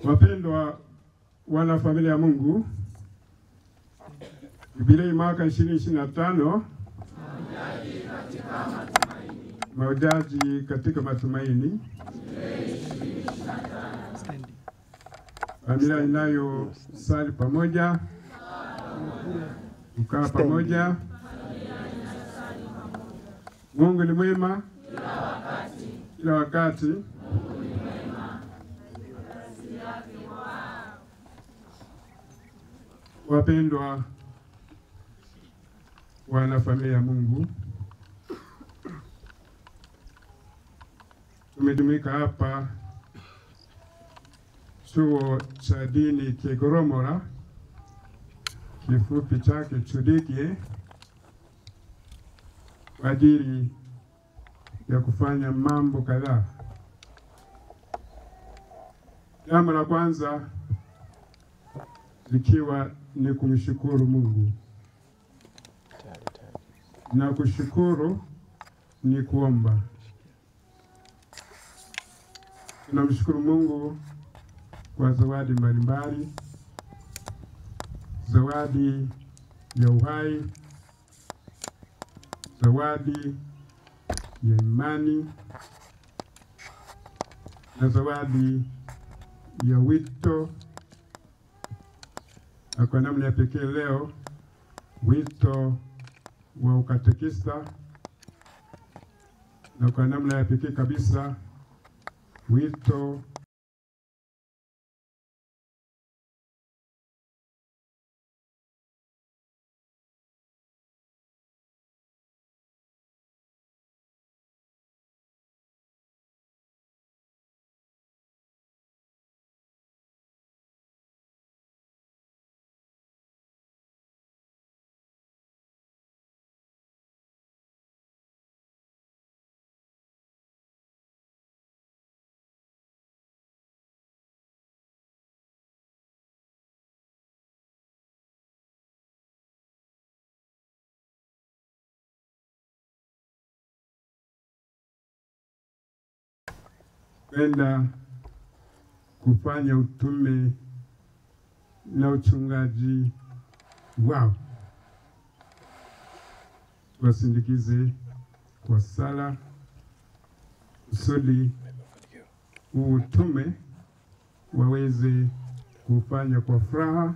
Wapendwa wana familia ya Mungu, Jubilei mwaka 2025, mahujaji katika matumaini. Familia inayo sali pamoja, kukaa pamoja. Mungu ni mwema kila wakati. Wapendwa wana familia ya Mungu, tumejumuika hapa chuo cha dini Kigoromora, kifupi chake CHUDIKIE, kwa ajili ya kufanya mambo kadhaa. Jambo la kwanza likiwa ni kumshukuru Mungu, na kushukuru ni kuomba. Tunamshukuru Mungu kwa zawadi mbalimbali, zawadi ya uhai, zawadi ya imani, na zawadi ya wito. Na kwa namna ya pekee leo, wito wa ukatekista, na kwa namna ya pekee kabisa wito kwenda kufanya utume na uchungaji wao. Wasindikize kwa sala kusudi utume waweze kufanya kwa furaha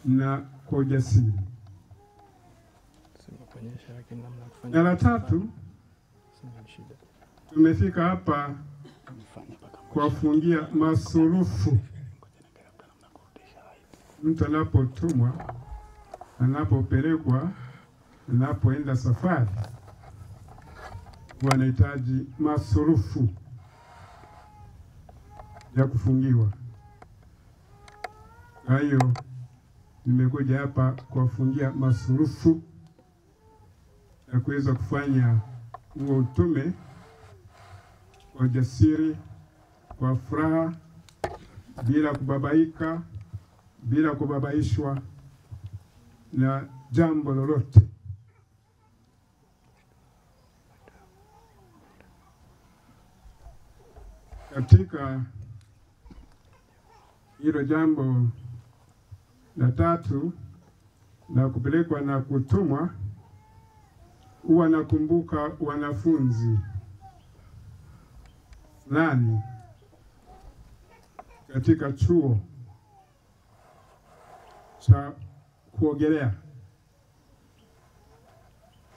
na kwa ujasiri. Na la tatu, tumefika hapa kuwafungia masurufu. Mtu anapotumwa, anapopelekwa, anapoenda safari, wanahitaji masurufu ya kufungiwa. Kwa hiyo nimekuja hapa kuwafungia masurufu ya kuweza kufanya huo utume kwa ujasiri, kwa furaha, bila kubabaika, bila kubabaishwa na jambo lolote. Katika hilo jambo la tatu la kupelekwa na kutumwa, huwa nakumbuka wanafunzi fulani katika chuo cha kuogelea.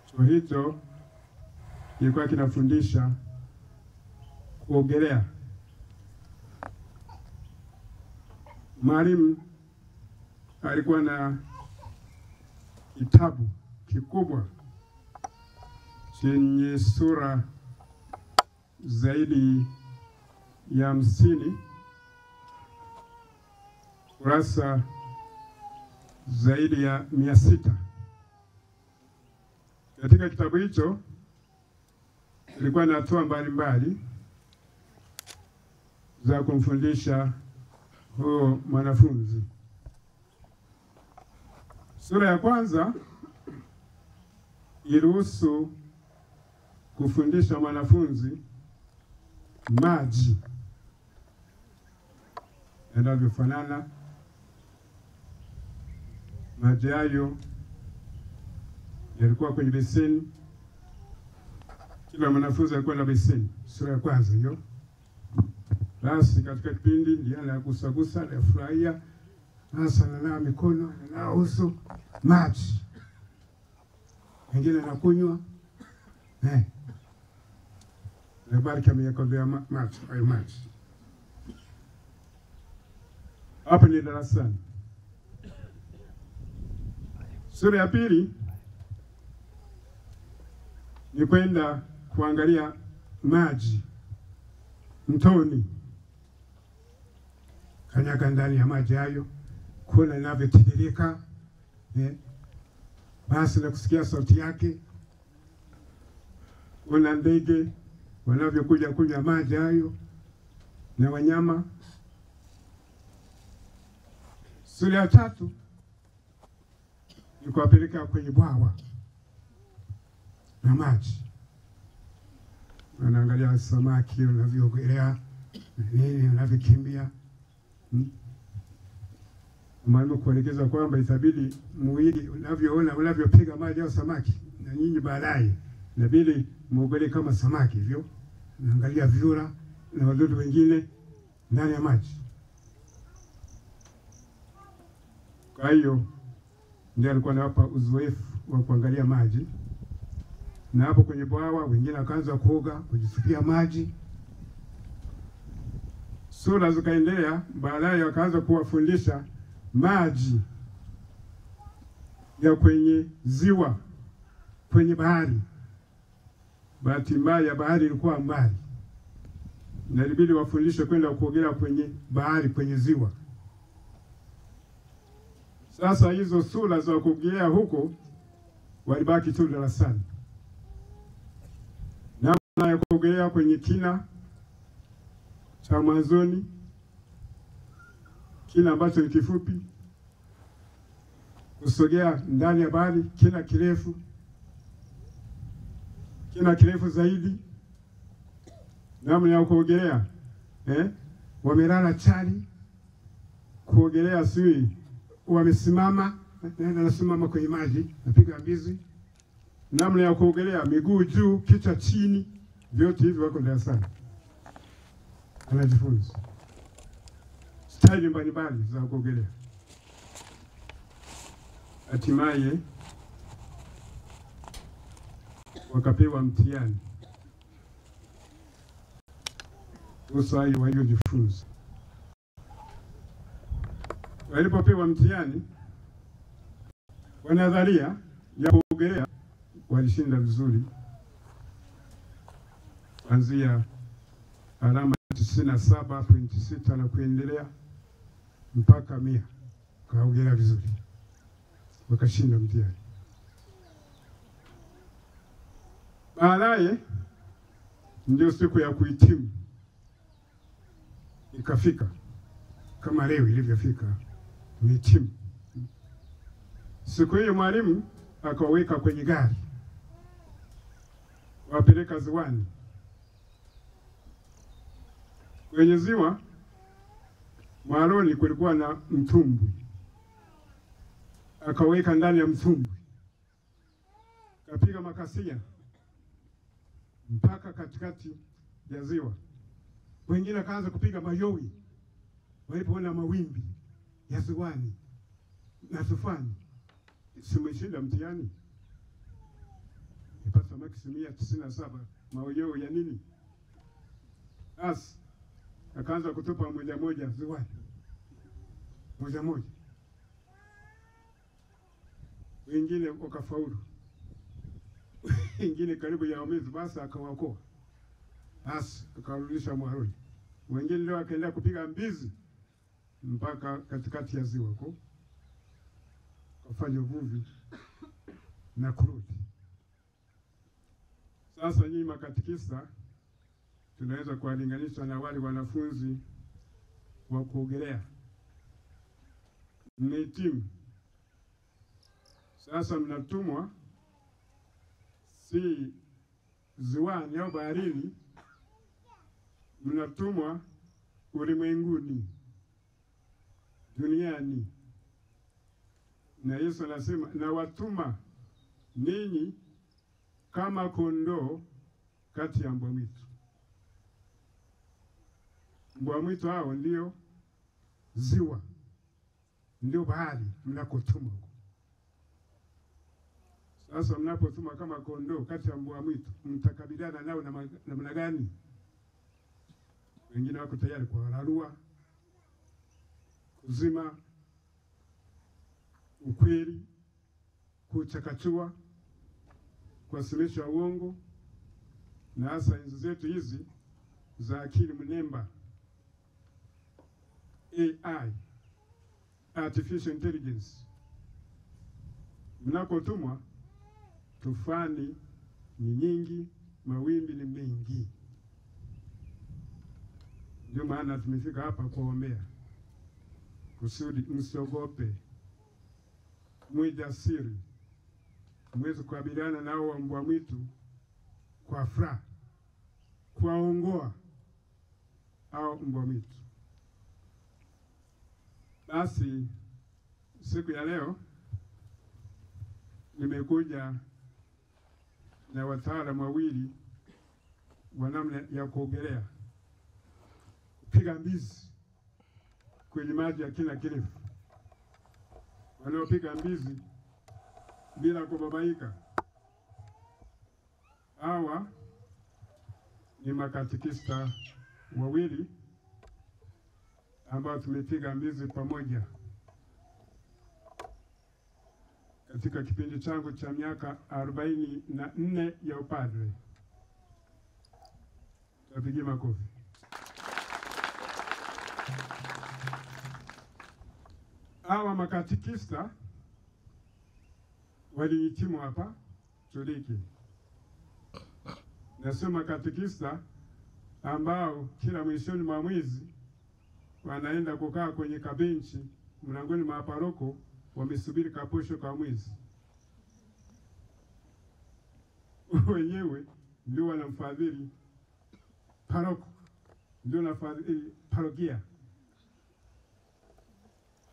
Chuo hicho kilikuwa kinafundisha kuogelea. Mwalimu alikuwa na kitabu kikubwa chenye sura zaidi ya 50, kurasa zaidi ya 600. Katika kitabu hicho ilikuwa na hatua mbalimbali za kumfundisha huyo mwanafunzi. Sura ya kwanza ilihusu kufundisha mwanafunzi maji. yanavyofanana. Maji hayo yalikuwa kwenye beseni. Kila mwanafunzi alikuwa na beseni, sura ya kwanza hiyo. Basi katika kipindi ndiye anagusa anafurahia, hasa ananawa mikono, ananawa uso, maji. Wengine anakunywa na bariki ameyakombea maji, hayo maji. Hapa ni darasani. Sura ya pili ni kwenda kuangalia maji mtoni. Kanyaga ndani ya maji hayo, kuona inavyotiririka, basi na kusikia sauti yake. Kuna ndege wanavyokuja kunywa maji hayo na wanyama. Sura ya tatu ni kuwapeleka kwenye bwawa na maji. Wanaangalia samaki wanavyogelea, nini wanavyokimbia. Mwalimu kuelekeza kwamba itabidi muigi unavyoona unavyopiga maji au samaki, na nyinyi baadaye inabidi muogelee kama samaki hivyo. Naangalia vyura na wadudu wengine ndani ya maji. Kwa hiyo ndiye alikuwa anawapa uzoefu wa kuangalia maji. Na hapo kwenye bwawa wengine akaanza kuoga, kujisupia maji. Sura zikaendelea, baadaye wakaanza kuwafundisha maji ya kwenye ziwa, kwenye bahari. Bahati mbaya bahari ilikuwa mbali, na ilibidi wafundishe kwenda kuogelea kwenye bahari, kwenye ziwa. Sasa hizo sura za kuogelea huko walibaki tu darasani. Namna ya kuogelea kwenye kina cha mwanzoni, kina ambacho ni kifupi, kusogea ndani ya bahari, kina kirefu zaidi. Namna ya kuogelea, wamelala chali, kuogelea sui, wamesimama, nasimama kwenye maji, napiga mbizi. Namna ya kuogelea, miguu juu, kichwa chini, vyote hivi wako darasani. Anajifunza staili mbalimbali za kuogelea. Hatimaye wakapewa mtihani kuhusu hayo waliojifunza. Walipopewa mtihani wa nadharia ya kuogelea, walishinda vizuri, kuanzia alama 97.6 na kuendelea mpaka 100. Kaogelea vizuri, wakashinda mtihani. Baadaye ndio siku ya kuhitimu ikafika, kama leo ilivyofika kuhitimu. Siku hiyo mwalimu akaweka kwenye gari, wapeleka ziwani. Kwenye ziwa Mwaroni kulikuwa na mtumbwi, akaweka ndani ya mtumbwi, kapiga makasia mpaka katikati ya ziwa. Wengine kaanza kupiga mayowe walipoona mawimbi ya ziwani na tufani. Simeshinda mtihani, ipata maksi 197. Mayowe ya nini? As akaanza kutupa moja ziwani, moja. Wengine wakafaulu, wengine karibu ya umizi, basi akawaokoa, basi akarudisha Mwaroni. Wengine leo akaendelea kupiga mbizi mpaka katikati ya ziwa huko, kufanya uvuvi na kurudi. Sasa nyinyi makatikista tunaweza kuwalinganisha na wale wanafunzi wa kuogelea. Mmehitimu. Sasa mnatumwa si ziwani au baharini, mnatumwa ulimwenguni. duniani. Na Yesu anasema, na watuma ninyi kama kondoo kati ya mbwa mwitu. Mbwa mwitu hao ndio ziwa, ndio bahari mnakotuma. Sasa mnapotuma kama kondoo kati ya mbwa mwitu, mtakabiliana nao namna gani? Wengine wako tayari kuwararua, kuzima ukweli, kuchakachua, kuwasilisha uongo, na hasa enzi zetu hizi za akili mnemba, AI, artificial intelligence. Mnapotumwa, tufani ni nyingi, mawimbi ni mengi. Ndio maana tumefika hapa kuombea, kusudi msiogope, mwe jasiri, mweze kukabiliana nao mbwa mwitu kwa furaha, kuwaongoa au mbwa mwitu. Basi siku ya leo nimekuja na wataalamu wawili wa namna ya kuogelea, kupiga mbizi kwenye maji ya kina kirefu, wanaopiga mbizi bila kubabaika. Hawa ni makatekista wawili ambao tumepiga mbizi pamoja katika kipindi changu cha miaka 44 ya upadre. Tupigie makofi. Hawa makatekista walihitimu hapa Katoliki. Nasema katekista ambao kila mwishoni mwa mwezi wanaenda kukaa kwenye kabenchi mlangoni mwa paroko, wamesubiri kaposho kwa mwezi. Wenyewe ndio wanamfadhili paroko, ndio wanafadhili parokia.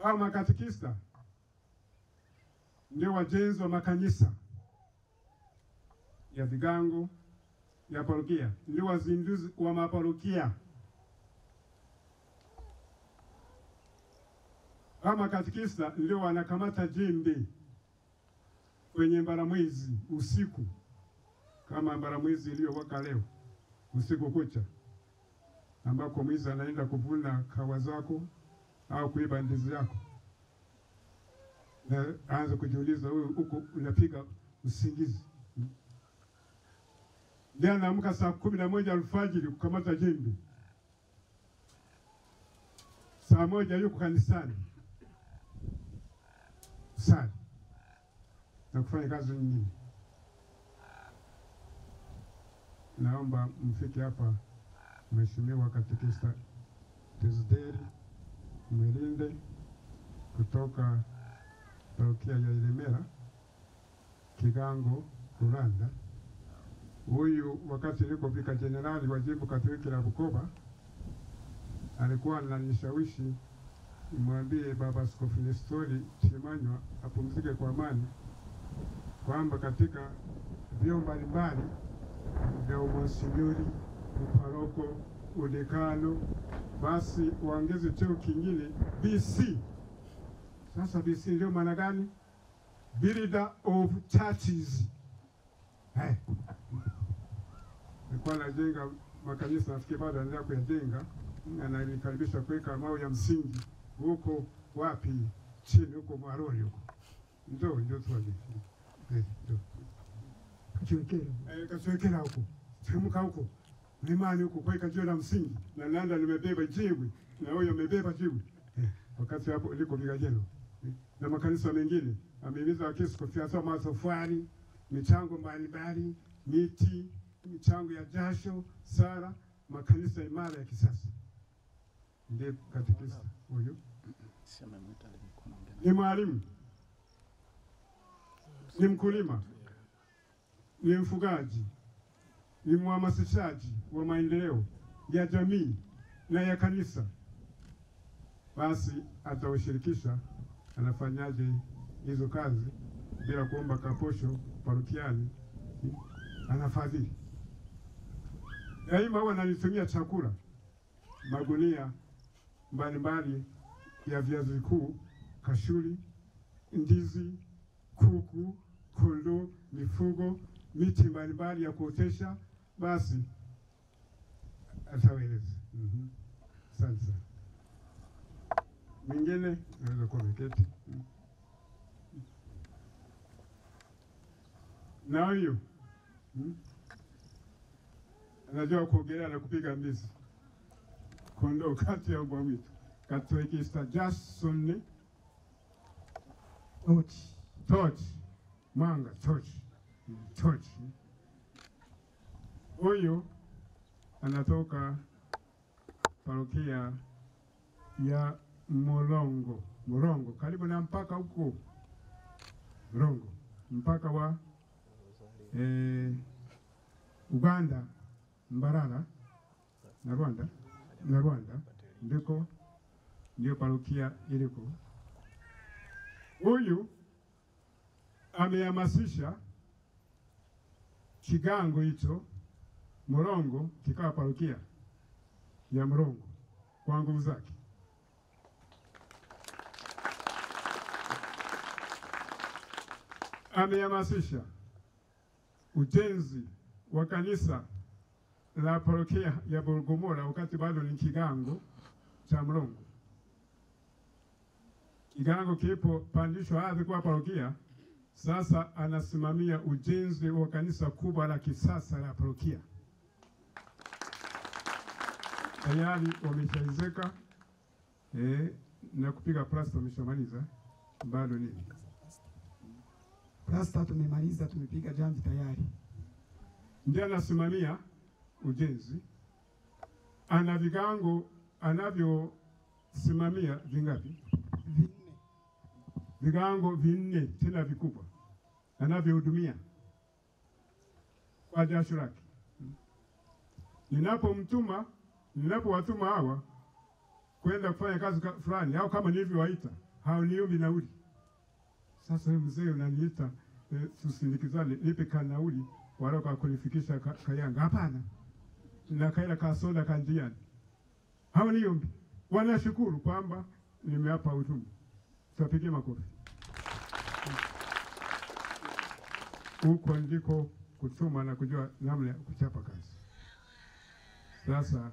Hao makatekista ndio wajenzi wa makanisa ya vigango ya parokia, ndio wazinduzi wa maparokia. Hao makatekista ndio wanakamata jembe kwenye mbaramwezi usiku, kama mbaramwezi iliyowaka leo usiku kucha, ambako mwizi anaenda kuvuna kawa zako au kuiba ndizi yako, na aanza kujiuliza wewe huko unapiga usingizi. Ndio anaamka saa 11 alfajiri kukamata jembe, saa 1 yuko kanisani sali na kufanya kazi nyingine. Naomba mfike hapa, Mheshimiwa Katekista Desideri Mwilinde kutoka parokia ya Ilemela Kigango Rwanda. Huyu wakati niko vika jenerali wa jimbo Katoliki la Bukoba alikuwa ananishawishi nimwambie Baba Askofu Nestori Chimanywa apumzike kwa amani, kwamba katika vyeo mbalimbali vya umonsinyori, uparoko, udekano, basi waongeze cheo kingine BC. Sasa BC ndio maana gani? Builder of Churches. Nilikuwa najenga makanisa, nafikiri bado anaendelea kuyajenga, na nalikaribisha kuweka mawe ya msingi huko wapi chini huko Mwaroni huko. Ndio tuwaje. Kachokela huko. Temuka huko. Nimani huko kwa kajio la msingi, na nanda nimebeba jiwe na huyo amebeba jiwe. Wakati hapo liko vigajeno. Na makanisa mengine amehimiza Wakristo kufiasa matofali, michango mbalimbali, miti, michango ya jasho, sara, makanisa imara ya kisasa. Ndiye katekista huyo. Ni mwalimu, ni mkulima, ni mfugaji, ni mhamasishaji wa maendeleo ya jamii na ya kanisa. basi ataushirikisha anafanyaje hizo kazi bila kuomba kaposho parokiani, anafadhili. Daima huwa ananitumia chakula, magunia mbalimbali ya viazi vikuu, kashuri, ndizi, kuku, kondoo, mifugo, miti mbalimbali ya kuotesha, basi ataweleza. Asante sana. Mwingine naweza kuwa meketi. Na huyo anajua kuogelea na kupiga mbizi. Kondoo kati ya mbwa mwitu. Katekista Jason Torch. Mwanga Torch. Huyo anatoka parokia ya Murongo karibu na mpaka huko Murongo, mpaka wa Uganda, Mbarara na Rwanda ndio parokia iliko. Huyu amehamasisha kigango hicho Murongo kikawa parokia ya Murongo kwa nguvu zake. Amehamasisha ujenzi wa kanisa la parokia ya Bulgomora wakati bado ni kigango cha Murongo. Kigango kipo pandishwa ardhi kwa parokia. Sasa anasimamia ujenzi wa kanisa kubwa la kisasa la parokia. Tayari wameshaizeka na kupiga plasta wameshamaliza. Bado nini? Plasta tumemaliza, tumepiga jamvi tayari. Ndiye anasimamia ujenzi. Ana vigango anavyosimamia vingapi? 4. Vigango 4 tena vikubwa anavyohudumia kwa jasho lake. Ninapowatuma hawa kwenda kufanya kazi fulani au kama nilivyowaita, hauniombi nauli. Sasa wewe mzee unaniita tusindikizane, nipe kanauli wala kwa kunifikisha Kayanga. Hapana. Na kaila kasoda kanjiani. Hauniombi. Wanashukuru kwamba nimewapa utume. Tuwapigie makofi. Huko ndiko kutuma na kujua namna ya kuchapa kazi. Sasa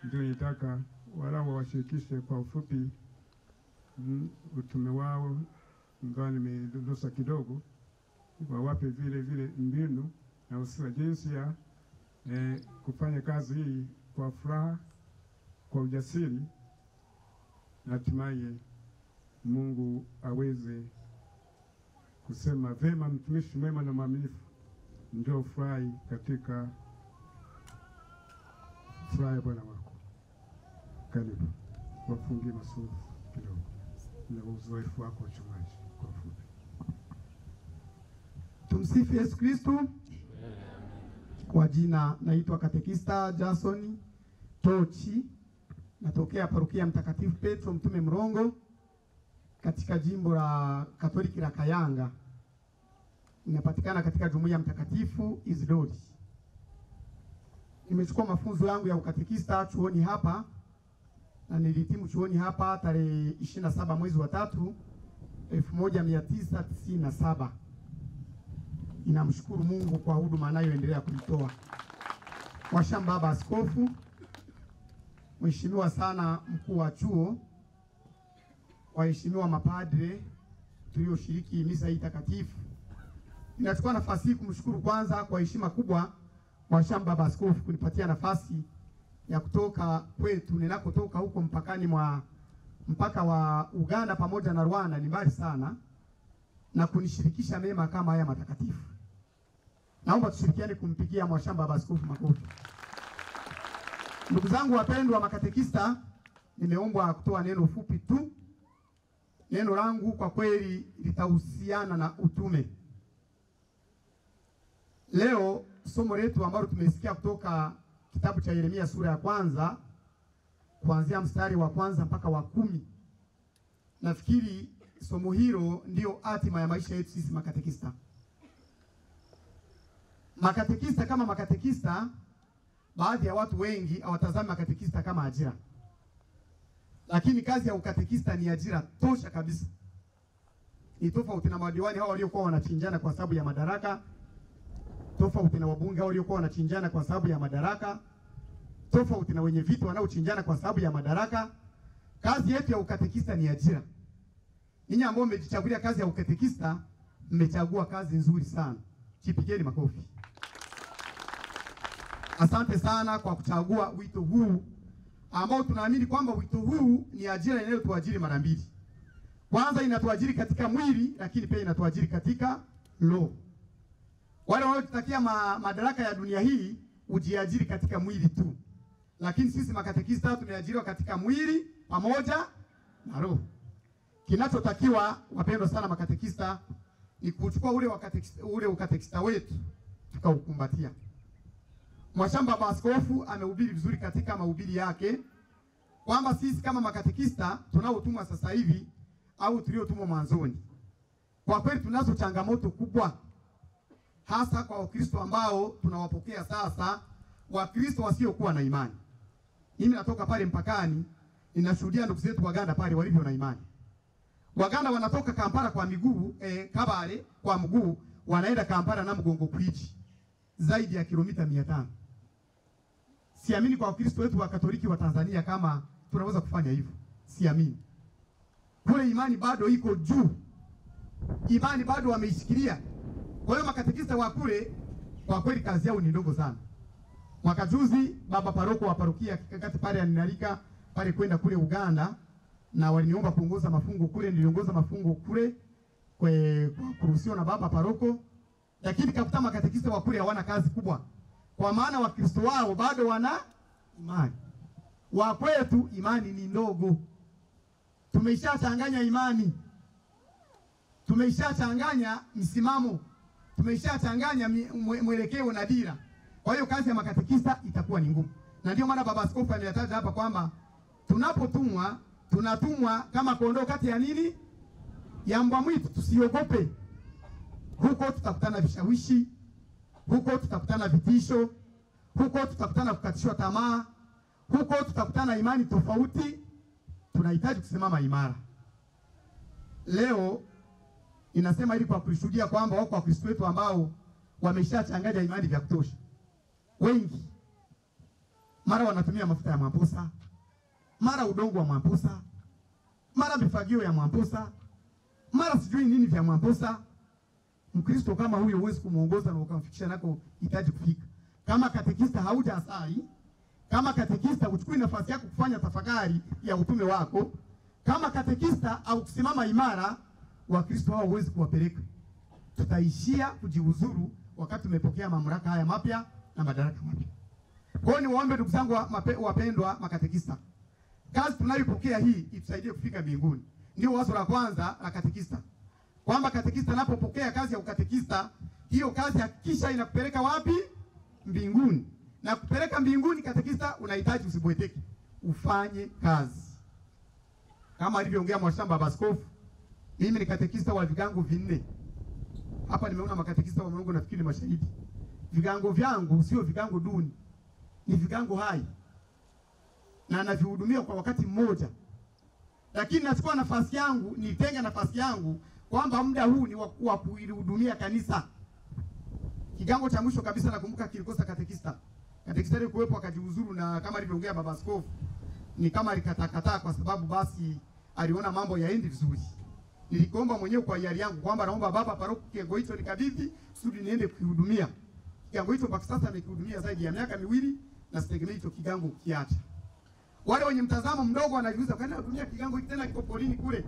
ndio nitaka wala washirikishe kwa ufupi utume wao, ingawa nimedondosa kidogo, wawape vile mbinu na usiwa jinsi ya kufanya kazi hii kwa furaha, kwa ujasiri, na hatimaye Mungu aweze kusema vema, mtumishi mwema na mwaminifu, ndio furahi katika furaha ya Bwana wako. Karibu wafungie masuri kidogo na uzoefu wako wachungaji kwa fupi. Tumsifu Yesu Kristo. Kwa jina naitwa Katekista Jason Tochi, natokea parokia Mtakatifu Petro Mtume Murongo katika jimbo la Katoliki la Kayanga. Ninapatikana katika jumuiya Mtakatifu Isidori. Nimechukua mafunzo yangu ya ukatekista chuoni hapa na nilihitimu chuoni hapa tarehe 27 mwezi wa 3 1997. Ninamshukuru Mungu kwa huduma anayoendelea kuitoa. Washamba baba askofu, mheshimiwa sana mkuu wa chuo, waheshimiwa mapadre tulioshiriki misa hii takatifu. Ninachukua nafasi hii kumshukuru kwanza kwa heshima kubwa washamba baba askofu kunipatia nafasi ya kutoka kwetu ninakotoka huko mpakani mwa mpaka wa Uganda pamoja na Rwanda, ni mbali sana, na kunishirikisha mema kama haya matakatifu. Naomba tushirikiane kumpigia mwashamba baba askofu makofi. Ndugu zangu wapendwa makatekista, nimeombwa kutoa neno fupi tu. Neno langu kwa kweli litahusiana na utume. Leo somo letu ambalo tumesikia kutoka kitabu cha Yeremia sura ya 1 kuanzia mstari wa kwanza mpaka wa 10. Nafikiri somo hilo ndio hatima ya maisha yetu sisi makatekista. Makatekista kama makatekista, baadhi ya watu wengi hawatazami makatekista kama ajira. Lakini kazi ya ukatekista ni ajira tosha kabisa. Ni tofauti na madiwani hao waliokuwa wanachinjana kwa sababu ya madaraka, tofauti na wabunge hao waliokuwa wanachinjana kwa sababu ya madaraka, tofauti na wenye viti wanaochinjana kwa sababu ya madaraka. Kazi yetu ya ukatekista ni ajira. Ninyi ambao mmejichagulia kazi ya ukatekista, mmechagua kazi nzuri sana. Jipigeni makofi. Asante sana kwa kuchagua wito huu ambao tunaamini kwamba wito huu ni ajira inayotuajiri mara mbili. Kwanza inatuajiri katika mwili, lakini pia inatuajiri katika roho. Wale wanaotutakia madaraka ya dunia hii ujiajiri katika mwili tu. Lakini sisi makatekista tumeajiriwa katika mwili pamoja na roho. Kinachotakiwa, wapendwa sana makatekista, ni kuchukua ule ukatekista wetu tukaukumbatia. Mwashamba Baba Askofu amehubiri vizuri katika mahubiri yake kwamba sisi kama makatekista tunaotumwa sasa hivi au tuliotumwa mwanzoni, kwa kweli tunazo changamoto kubwa, hasa kwa Wakristo ambao tunawapokea sasa, Wakristo wasiokuwa na imani. Mimi natoka pale mpakani, ninashuhudia ndugu zetu Waganda pale walivyo na imani. Waganda wanatoka Kampala kwa miguu, Kabale kwa mguu, wanaenda Kampala na Mgongo Kwiji, zaidi ya kilomita 500. Siamini kwa Wakristo wetu wa Katoliki wa Tanzania kama tunaweza kufanya hivyo. Siamini. Kule imani bado iko juu. Imani bado wameishikilia. Kwa hiyo makatekista wa kule kwa kweli kazi yao ni ndogo sana. Mwaka juzi baba paroko wa parokia kati pale aninalika pale kwenda kule Uganda, na waliniomba kuongoza mafungo kule. Niliongoza mafungo kule kwa kuruhusiwa na baba paroko, lakini kakuta makatekista wa kule hawana kazi kubwa, kwa maana Wakristo wao bado wana imani. Wa kwetu imani ni ndogo. Tumeshachanganya imani, tumeshachanganya msimamo, tumeshachanganya mwelekeo na dira. Kwa hiyo kazi ya makatekista itakuwa ni ngumu, na ndio maana Baba Askofu ameyataja hapa kwamba tunapotumwa, tunatumwa kama kondoo kati ya nini? Ya mbwa mwitu. Tusiogope. Huko tutakutana vishawishi, huko tutakutana vitisho, huko tutakutana kukatishwa tamaa, huko tutakutana imani tofauti. Tunahitaji kusimama imara. Leo inasema ili kwa kushuhudia kwamba wako Wakristo wetu ambao wameshachanganya imani vya kutosha. Wengi mara wanatumia mafuta ya mwamposa, mara udongo wa mwamposa, mara mifagio ya mwamposa, mara sijui nini vya mwamposa. Mkristo kama huyo huwezi kumuongoza na ukamfikisha nako hitaji kufika. Kama katekista hauja asali, kama katekista uchukui nafasi yako kufanya tafakari ya utume wako, kama katekista au kusimama imara, Wakristo hao huwezi kuwapeleka. Tutaishia kujiuzuru wakati tumepokea mamlaka haya mapya na madaraka mapya. Kwa hiyo niwaombe ndugu zangu wapendwa makatekista, kazi tunayopokea hii itusaidie kufika mbinguni. Ndio wazo la kwanza la katekista, kwamba katekista anapopokea kazi ya ukatekista, hiyo kazi hakikisha inakupeleka wapi? Mbinguni. Na kupeleka mbinguni, katekista unahitaji usibweteke, ufanye kazi. Kama alivyoongea Mwashamba Baba Askofu, mimi ni katekista wa vigango 4. Hapa nimeona makatekista wa Mungu, nafikiri mashahidi. Vigango vyangu sio vigango duni, ni vigango hai, na navihudumia kwa wakati mmoja. Lakini nachukua nafasi yangu, nitenga nafasi yangu kwamba muda huu ni wa kuhudumia kanisa. Kigango cha mwisho kabisa nakumbuka kilikosa katekista. Katekista ile kuwepo akajiuzuru, na kama alivyoongea Baba Askofu, ni kama alikatakataa kwa sababu basi aliona mambo yaendi vizuri. Nilikomba mwenyewe kwa hiari yangu kwamba naomba baba paroko kigango hicho nikabidhi kusudi niende kuhudumia. Kigango hicho mpaka sasa nimekihudumia zaidi ya miaka 2 na sitegemei hicho kigango kiacha. Wale wenye mtazamo mdogo wanajiuliza kwani natumia kigango hiki tena kiko polini kule.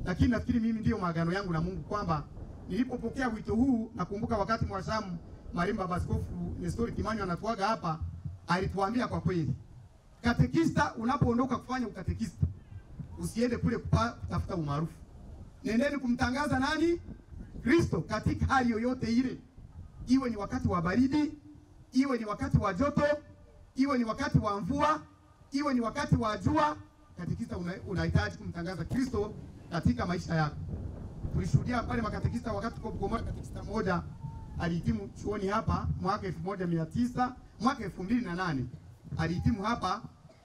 Lakini nafikiri mimi ndio maagano yangu na Mungu kwamba nilipopokea wito huu, nakumbuka wakati Mwashamu Marimba Baba Askofu Nestori Kimanyo anatuaga hapa, alituambia kwa kweli, katekista unapoondoka kufanya ukatekista, usiende kule kutafuta umaarufu. Nendeni kumtangaza nani? Kristo katika hali yoyote ile. Iwe ni wakati wa baridi, iwe ni wakati wa joto, iwe ni wakati wa mvua, iwe ni wakati wa jua, katekista unahitaji kumtangaza Kristo katika maisha yako. Tulishuhudia pale makatekista wakati tuko Bugomora, katekista mmoja alihitimu chuoni hapa mwaka 2008 alihitimu hapa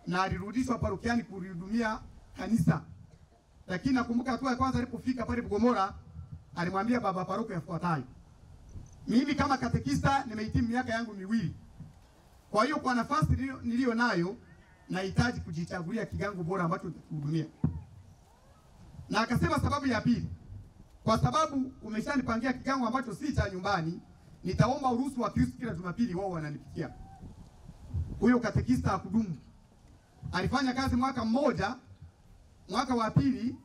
na alirudishwa parokiani kuhudumia kanisa. Lakini nakumbuka hatua ya kwanza alipofika pale Bugomora, alimwambia baba paroko yafuatayo: mimi kama katekista nimehitimu miaka yangu miwili. Kwa hiyo kwa nafasi niliyo nayo nahitaji kujichagulia kigango bora ambacho nitakuhudumia. Na akasema sababu ya pili, kwa sababu umeshanipangia kigango ambacho si cha nyumbani, nitaomba uruhusu wa Kristo kila Jumapili wao wananipikia. Huyo katekista akudumu. Alifanya kazi mwaka mmoja, mwaka wa pili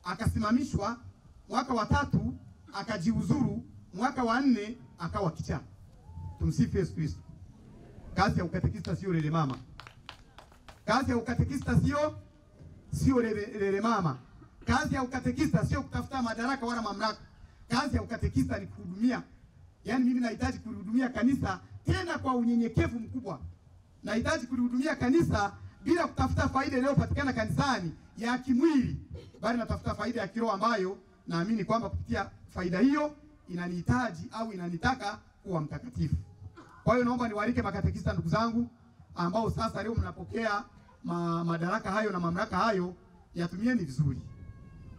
akasimamishwa, mwaka wa tatu akajiuzuru, mwaka wa 4 akawa kichaa. Tumsifu Yesu Kristo. Kazi ya ukatekista sio lele mama. Kazi ya ukatekista sio lele mama. Kazi ya ukatekista sio kutafuta madaraka wala mamlaka. Kazi ya ukatekista ni kuhudumia. Yaani mimi nahitaji kuhudumia kanisa tena kwa unyenyekevu mkubwa. Nahitaji kuhudumia kanisa bila kutafuta faida inayopatikana kanisani ya kimwili, bali natafuta faida ya kiroho ambayo naamini kwamba kupitia faida hiyo inanihitaji au inanitaka kuwa mtakatifu. Kwa hiyo naomba niwaalike makatekista ndugu zangu ambao sasa leo mnapokea madaraka hayo na mamlaka hayo, yatumieni vizuri.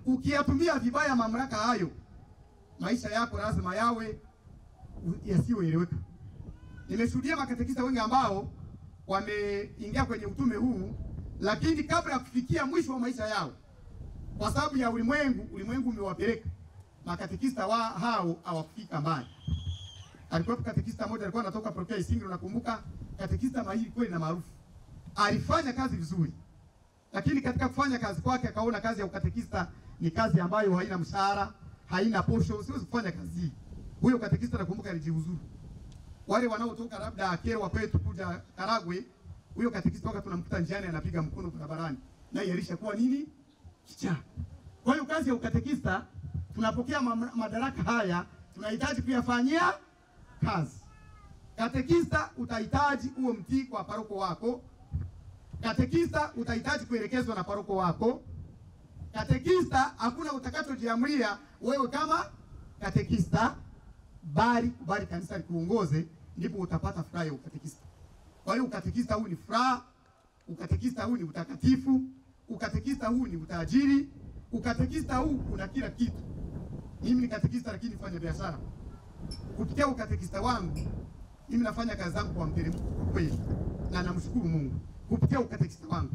Ukiyatumia vibaya mamlaka hayo, maisha yako lazima yawe yasiyoeleweka. Nimeshuhudia makatekista wengi ambao wameingia kwenye utume huu, lakini kabla ya kufikia mwisho wa maisha yao, kwa sababu ya ulimwengu umewapeleka, makatekista hao hawakufika mbali. Alikuwa katekista mmoja alikuwa anatoka parokia Isingiro, nakumbuka, katekista mahiri kweli na maarufu. Alifanya kazi vizuri, lakini katika kufanya kazi kwake akaona kazi ya ukatekista ni kazi ambayo haina mshahara, haina posho, siwezi kufanya kazi hii. Huyo katekista nakumbuka alijiuzuru. Wale wanaotoka labda Kyerwa kwetu kuja Karagwe, huyo katekista wakati tunamkuta njiani anapiga mkono barabarani, naye alishakuwa nini? Kichaa. Kwa hiyo kazi ya ukatekista, tunapokea madaraka haya, tunahitaji kuyafanyia kazi. Katekista utahitaji uwe mtii kwa paroko wako. Katekista utahitaji kuelekezwa na paroko wako. Katekista hakuna utakachojiamulia wewe kama katekista, bali kanisa likuongoze, ndipo utapata furaha ya ukatekista. Kwa hiyo ukatekista huu ni furaha, ukatekista huu ni utakatifu, ukatekista huu ni utajiri, ukatekista huu kuna kila kitu. Mimi ni katekista lakini nafanya biashara. Kupitia ukatekista wangu mimi nafanya kazi zangu kwa mteremko kweli, na namshukuru Mungu. Kupitia ukatekista wangu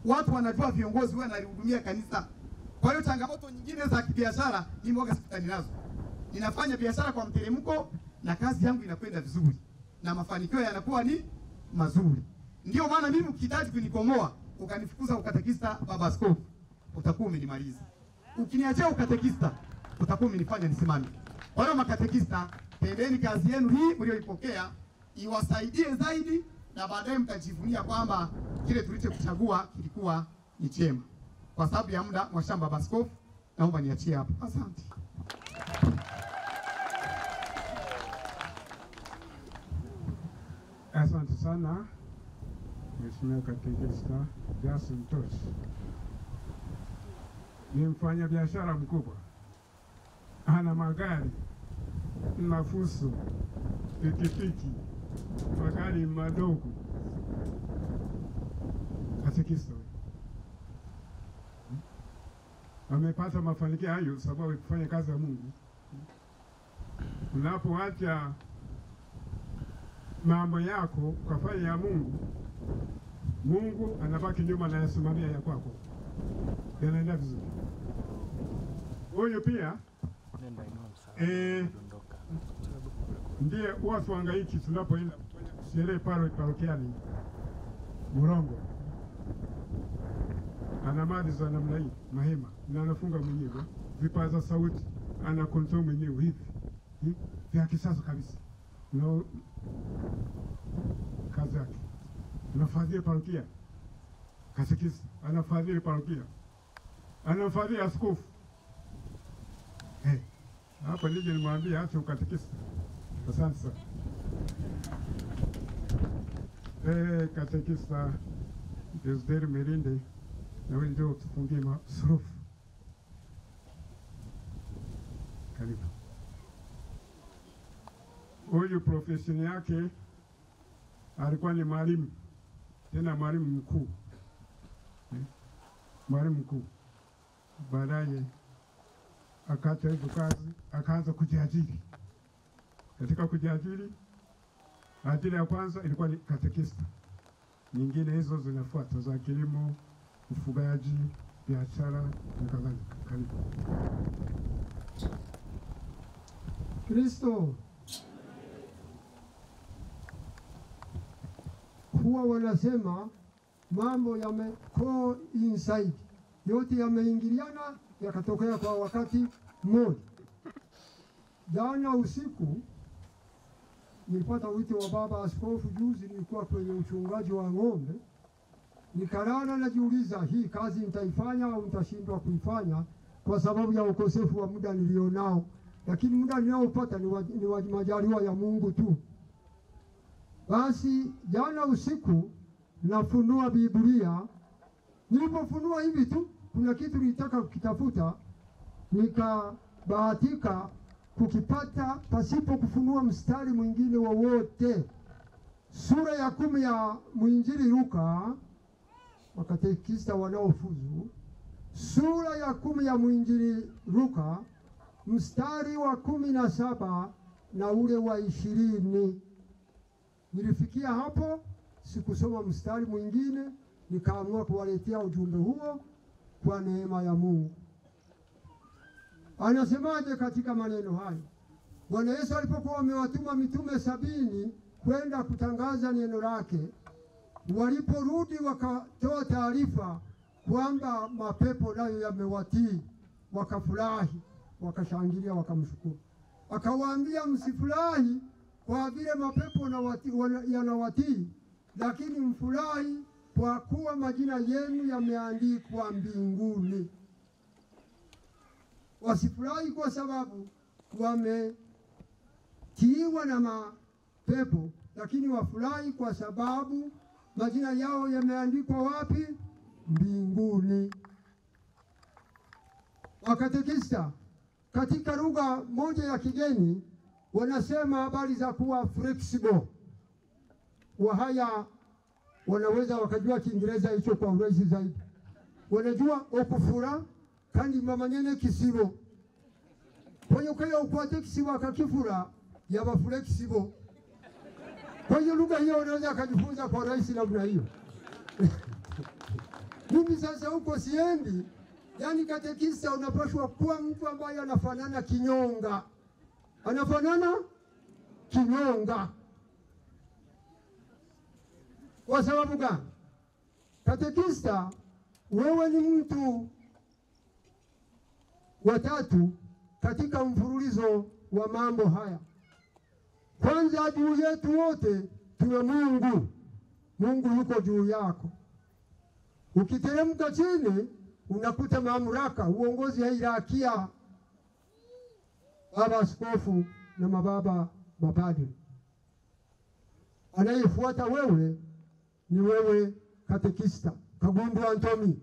watu wanajua viongozi wao wanalihudumia kanisa. Kwa hiyo changamoto nyingine za kibiashara mimi waga sikutani nazo. Ninafanya biashara kwa mteremko na kazi yangu inakwenda vizuri na mafanikio yanakuwa ni mazuri. Ndio maana mimi ukihitaji kunikomoa ukanifukuza ukatekista, baba askofu, utakuwa umenimaliza. Ukiniachia ukatekista utakuwa umenifanya nisimame. Kwa hiyo makatekista, pendeni kazi yenu hii mlioipokea iwasaidie zaidi, na baadaye mtajivunia kwamba kile tulichokuchagua kilikuwa ni chema. Kwa sababu ya muda, Mwashamba baba askofu, naomba niachie hapo. Asante. Asante sana Mheshimiwa Katekista Jason Tosh. Ni mfanya biashara mkubwa, ana magari, mafuso, pikipiki, magari madogo. Katekista amepata mafanikio hayo sababu ya kufanya kazi ya Mungu. Unapoacha mambo yako ukafanya ya Mungu, Mungu anabaki nyuma na yasimamia ya kwako, yanaenda vizuri. Huyo pia ndiye watu wangaiki tunapoenda kufanya sherehe parokiani Murongo. Ana mali za namna hii, mahema, na anafunga mwenyewe, vipaza sauti, ana control mwenyewe hivi. Vya kisasa kabisa. Na kazi yake. Anafadhili parokia. Katekista, anafadhili parokia. Anafadhili askofu. Hapa nije nimwambie acha ukatekista. Asante sana. Katekista Desideri Merinde, na wewe ndio tufungie masurufu. Karibu. Huyu profession yake alikuwa ni mwalimu, tena mwalimu mkuu. Mwalimu mkuu. Baadaye akaacha hizo kazi, akaanza kujiajiri. Katika kujiajiri, ajira ya kwanza ilikuwa ni katekista. Nyingine hizo zinafuata za kilimo, ufugaji, biashara na kadhalika. Karibu. Kristo, huwa wanasema mambo coincide, yote yameingiliana yakatokea kwa wakati mmoja. Jana usiku nilipata wito wa baba askofu. Juzi nilikuwa kwenye uchungaji wa ng'ombe, nikalala najiuliza, hii kazi nitaifanya au nitashindwa kuifanya kwa sababu ya ukosefu wa muda nilionao. Lakini muda ninaopata ni wa majaliwa ya Mungu tu. Basi jana usiku nafunua Biblia. Nilipofunua hivi tu, kuna kitu nilitaka kukitafuta, nikabahatika kukipata pasipo kufunua mstari mwingine wowote. Sura ya 10 ya mwinjili Luka, wakatekista wanaofuzu. Sura ya 10 ya mwinjili Luka, mstari wa 17 na ule wa 20. Nilifikia hapo, sikusoma mstari mwingine, nikaamua kuwaletea ujumbe huo kwa neema ya Mungu. Anasemaje katika maneno hayo? Bwana Yesu alipokuwa amewatuma mitume 70 kwenda kutangaza neno lake, waliporudi wakatoa taarifa kwamba mapepo nayo yamewatii, wakafurahi, wakashangilia, wakamshukuru. Akawaambia, msifurahi kwa vile mapepo yanawatii, lakini mfurahi kwa kuwa majina yenu yameandikwa mbinguni. Wasifurahi kwa sababu wametiiwa na mapepo, lakini wafurahi kwa sababu majina yao yameandikwa wapi? Mbinguni. Wakatekista katika lugha moja ya kigeni wanasema habari za kuwa flexible. Wahaya wanaweza wakajua Kiingereza hicho kwa urahisi zaidi. Wanajua okufura kandi mamanyene kisibo. Kwa hiyo kaya ukwate kisibo akakifura yaba flexible. Kwa hiyo lugha hiyo wanaweza kujifunza kwa urahisi namna hiyo. Mimi sasa huko siendi. Yaani katekista unapaswa kuwa mtu ambaye anafanana kinyonga. Anafanana kinyonga. Kwa sababu gani? Katekista, wewe ni mtu watatu katika mfululizo wa mambo haya. Kwanza, juu yetu wote tuna Mungu. Mungu yuko juu yako. Ukiteremka chini unakuta mamlaka, uongozi hierarkia, baba askofu na mababa mapadri. Anayefuata wewe ni wewe katekista, Kagundu Antomi.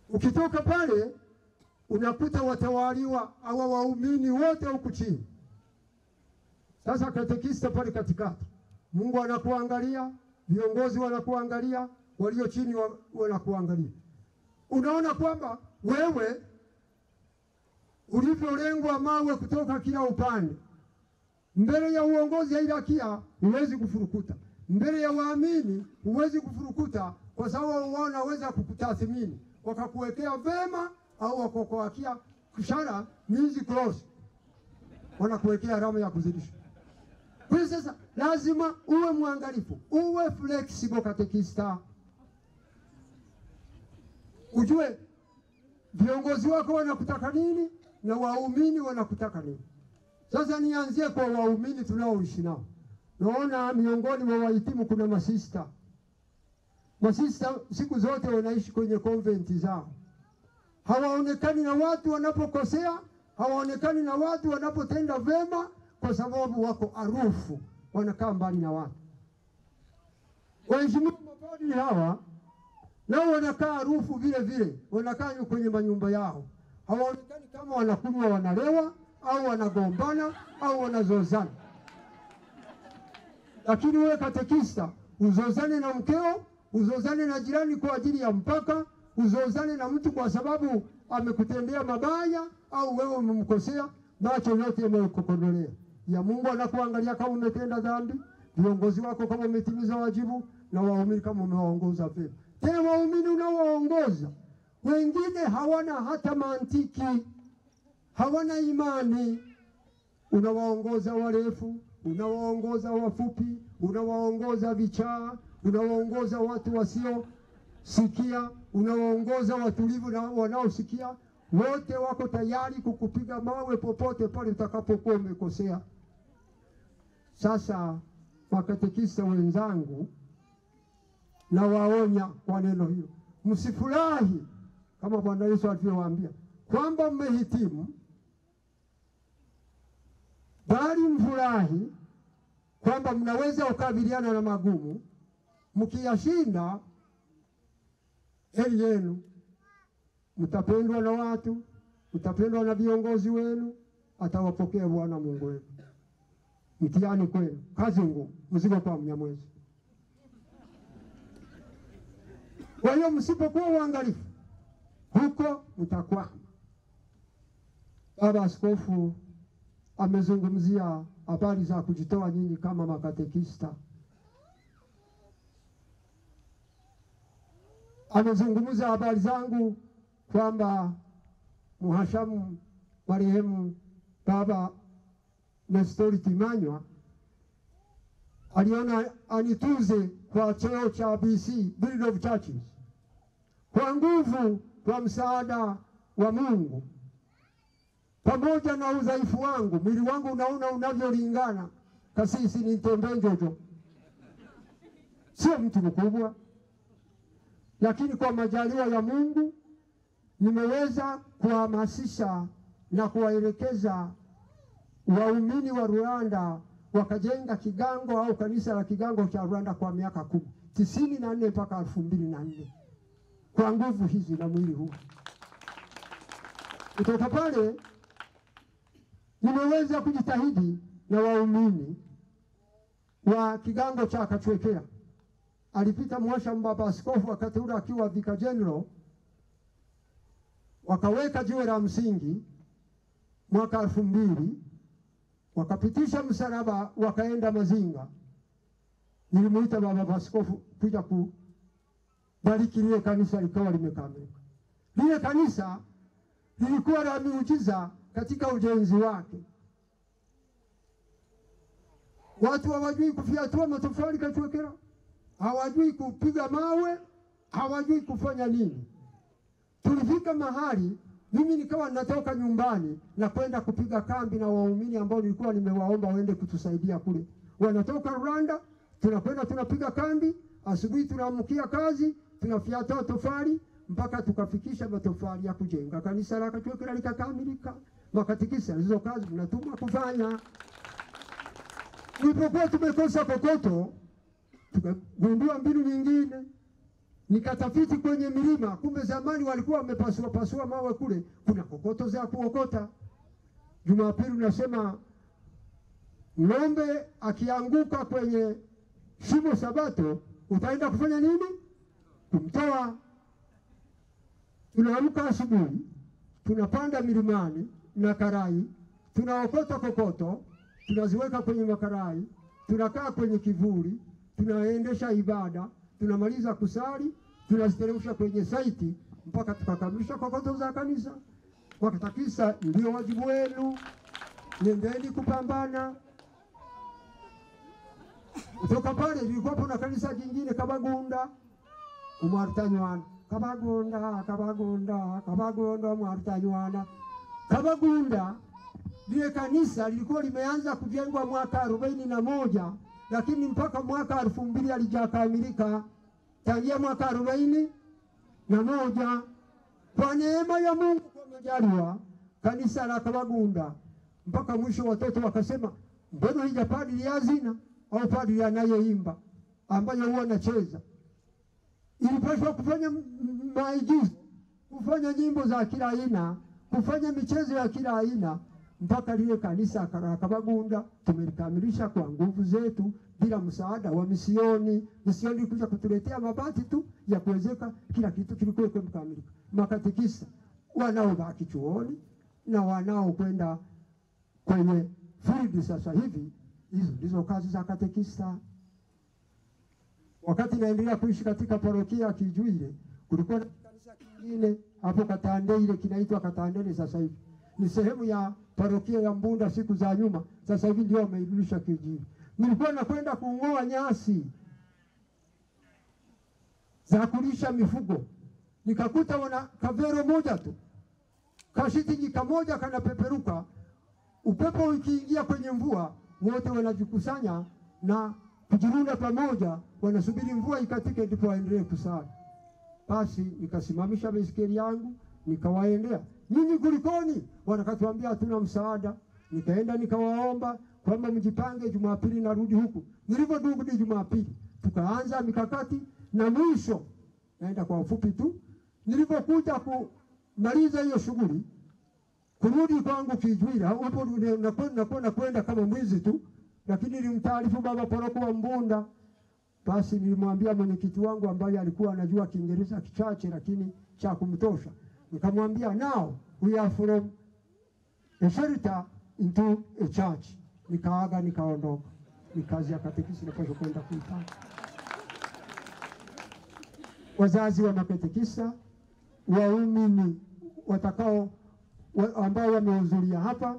Ukitoka pale unakuta watawaliwa hawa waumini wote huku chini. Sasa katekista pale katikati, Mungu anakuangalia, viongozi wanakuangalia, walio chini wanakuangalia. Unaona kwamba wewe ulivyolengwa mawe kutoka kila upande. Mbele ya uongozi hierarkia huwezi kufurukuta. Mbele ya waamini huwezi kufurukuta, kwa sababu wao wanaweza kukutathmini, wakakuwekea vema au wakakuwekea kushara means close. Wanakuwekea alama ya kuzidisha. Kwa hiyo sasa lazima uwe mwangalifu, uwe flexible katekista. Ujue viongozi wako wanakutaka nini na waumini wanakutaka nini. Sasa nianzie kwa waumini tunaoishi nao. Naona miongoni mwa wahitimu kuna masista. Masista siku zote wanaishi kwenye konventi zao. Hawaonekani na watu wanapokosea, hawaonekani na watu wanapotenda vema, kwa sababu wako arufu, wanakaa mbali na watu. Waheshimiwa mapadri hawa nao wanakaa harufu vile vile, wanakaa kwenye manyumba yao, hawaonekani kama wanakunywa, wanalewa au wanagombana au wanazozana. Lakini wewe katekista, uzozane na mkeo, uzozane na jirani kwa ajili ya mpaka, uzozane na mtu kwa sababu amekutendea mabaya au wewe umemkosea, macho yote yamekukondolea. Ya Mungu anakuangalia kama umetenda dhambi, viongozi wako kama umetimiza wajibu, na waumini kama umewaongoza vyema. Tena waumini unaowaongoza wengine hawana hata mantiki, hawana imani. Unawaongoza warefu, unawaongoza wafupi, unawaongoza vichaa, unawaongoza watu wasiosikia, unawaongoza watulivu na wanaosikia. Wote wako tayari kukupiga mawe popote pale utakapokuwa umekosea. Sasa makatekista wenzangu, na waonya kwa neno hilo, msifurahi kama Bwana Yesu alivyowaambia kwamba mmehitimu, bali mfurahi kwamba mnaweza kukabiliana na magumu. Mkiyashinda, heri yenu, mtapendwa na watu, mtapendwa na viongozi wenu, atawapokea Bwana Mungu wenu. Mtihani kwenu, kazi ngumu, mzigo kwa Mnyamwezi. Kwa hiyo msipokuwa uangalifu, huko mtakwama. Baba Askofu amezungumzia habari za kujitoa nyinyi kama makatekista. Amezungumza habari zangu kwamba Mhashamu marehemu Baba Nestor Timanywa aliona anituze kwa cheo cha BC, Build of Churches. Kwa nguvu, kwa msaada wa Mungu, pamoja na udhaifu wangu, mwili wangu unaona unavyolingana, kasisi ni tembenjojo, sio mtu mkubwa, lakini kwa majaliwa ya Mungu nimeweza kuhamasisha na kuwaelekeza waumini wa Rwanda wakajenga kigango au kanisa la kigango cha Rwanda kwa miaka 94 mpaka 2004 kwa nguvu hizi na mwili huu. Kutoka pale nimeweza kujitahidi na waumini wa kigango cha Kachwekera. Alipita Mhashamu Baba Askofu wakati ule akiwa Vicar General, wakaweka jiwe la msingi mwaka 2000, wakapitisha msalaba, wakaenda Mazinga. Nilimuita Baba Askofu kuja kubariki lile kanisa, likawa limekamilika. Lile kanisa lilikuwa la miujiza katika ujenzi wake. Watu hawajui kufyatua matofali Kachwekera, hawajui kupiga mawe, hawajui kufanya nini. Tulifika mahali mimi nikawa natoka nyumbani na kwenda kupiga kambi na waumini ambao nilikuwa nimewaomba waende kutusaidia kule. Wanatoka Rwanda, tunakwenda tunapiga kambi, asubuhi tunaamkia kazi, tunafyatua tofali mpaka tukafikisha matofali ya kujenga kanisa la Kachwekera likakamilika. Makatekista hizo kazi mnatumwa kufanya. Nilipokuwa tumekosa kokoto, tukagundua mbinu nyingine. Nikatafiti kwenye milima, kumbe zamani walikuwa wamepasua mawe kule, kuna kokoto za kuokota. Jumapili unasema ng'ombe akianguka kwenye shimo Sabato, utaenda kufanya nini? Kumtoa. Tunaamka asubuhi, tunapanda milimani na karai, tunaokota kokoto, tunaziweka kwenye makarai, tunakaa kwenye kivuli, tunaendesha ibada, tunamaliza kusali, tunaziteremsha kwenye saiti mpaka tukakamilisha kokoto za kanisa. Makatekista, ndio wajibu wenu, nendeni kupambana. Kutoka pale nilikuwa na kanisa jingine Kabagunda, Umwarutanywana. Kabagunda Umwarutanywana. Kabagunda lile kanisa lilikuwa limeanza kujengwa mwaka 41, lakini mpaka mwaka 2000 halijakamilika. Tangia mwaka 41 kwa neema ya Mungu, kwa majaliwa, kanisa la Kabagunda mpaka mwisho watoto wakasema, mbona hija padri ya hazina au padri anayeimba? ambayo huwa nacheza. Ilipaswa kufanya maigizo, kufanya nyimbo za kila aina, kufanya michezo ya kila aina, mpaka lile kanisa Kabagunda tumelikamilisha kwa nguvu zetu bila msaada wa misioni. Misioni kuja kutuletea mabati tu ya kuwezeka, kila kitu kilikuwa kimekamilika. Makatekista wanaobaki chuoni na wanaokwenda kwenye field sasa hivi, hizo ndizo kazi za katekista. Wakati naendelea kuishi katika parokia ya Kijuile, kulikuwa na kanisa kingine hapo Katandele, kinaitwa Katandele sasa hivi. Ni sehemu ya parokia ya Mbunda siku za nyuma, sasa hivi ndio wameirudisha Kijuile. Nilikuwa nakwenda kung'oa nyasi za kulisha mifugo. Nikakuta wana kavero moja tu, kashitingi kamoja kanapeperuka. Upepo ukiingia kwenye mvua, wote wanajikusanya na kujirunda pamoja, wanasubiri mvua ikatike ndipo waendelee kusali. Basi nikasimamisha baiskeli yangu, nikawaendea. Nyinyi kulikoni? Wanakatuambia hatuna msaada. Nikaenda nikawaomba kwamba mjipange, Jumapili narudi huku. Niliporudi Jumapili, tukaanza mikakati, na mwisho naenda kwa ufupi tu, nilipokuja kumaliza hiyo shughuli, kurudi kwangu Kijuile, hapo nakwenda kama mwizi tu, lakini nilimtaarifu baba paroko wa Mbunda. Basi nilimwambia mwenyekiti wangu ambaye alikuwa anajua Kiingereza kichache lakini cha kumtosha. Nikamwambia, now we are from a shelter into a church. Nikaaga nikaondoka. Ni kazi ya katekista napaswa kwenda kuifanya. Wazazi wa makatekista, waumini watakao ambao wamehudhuria hapa,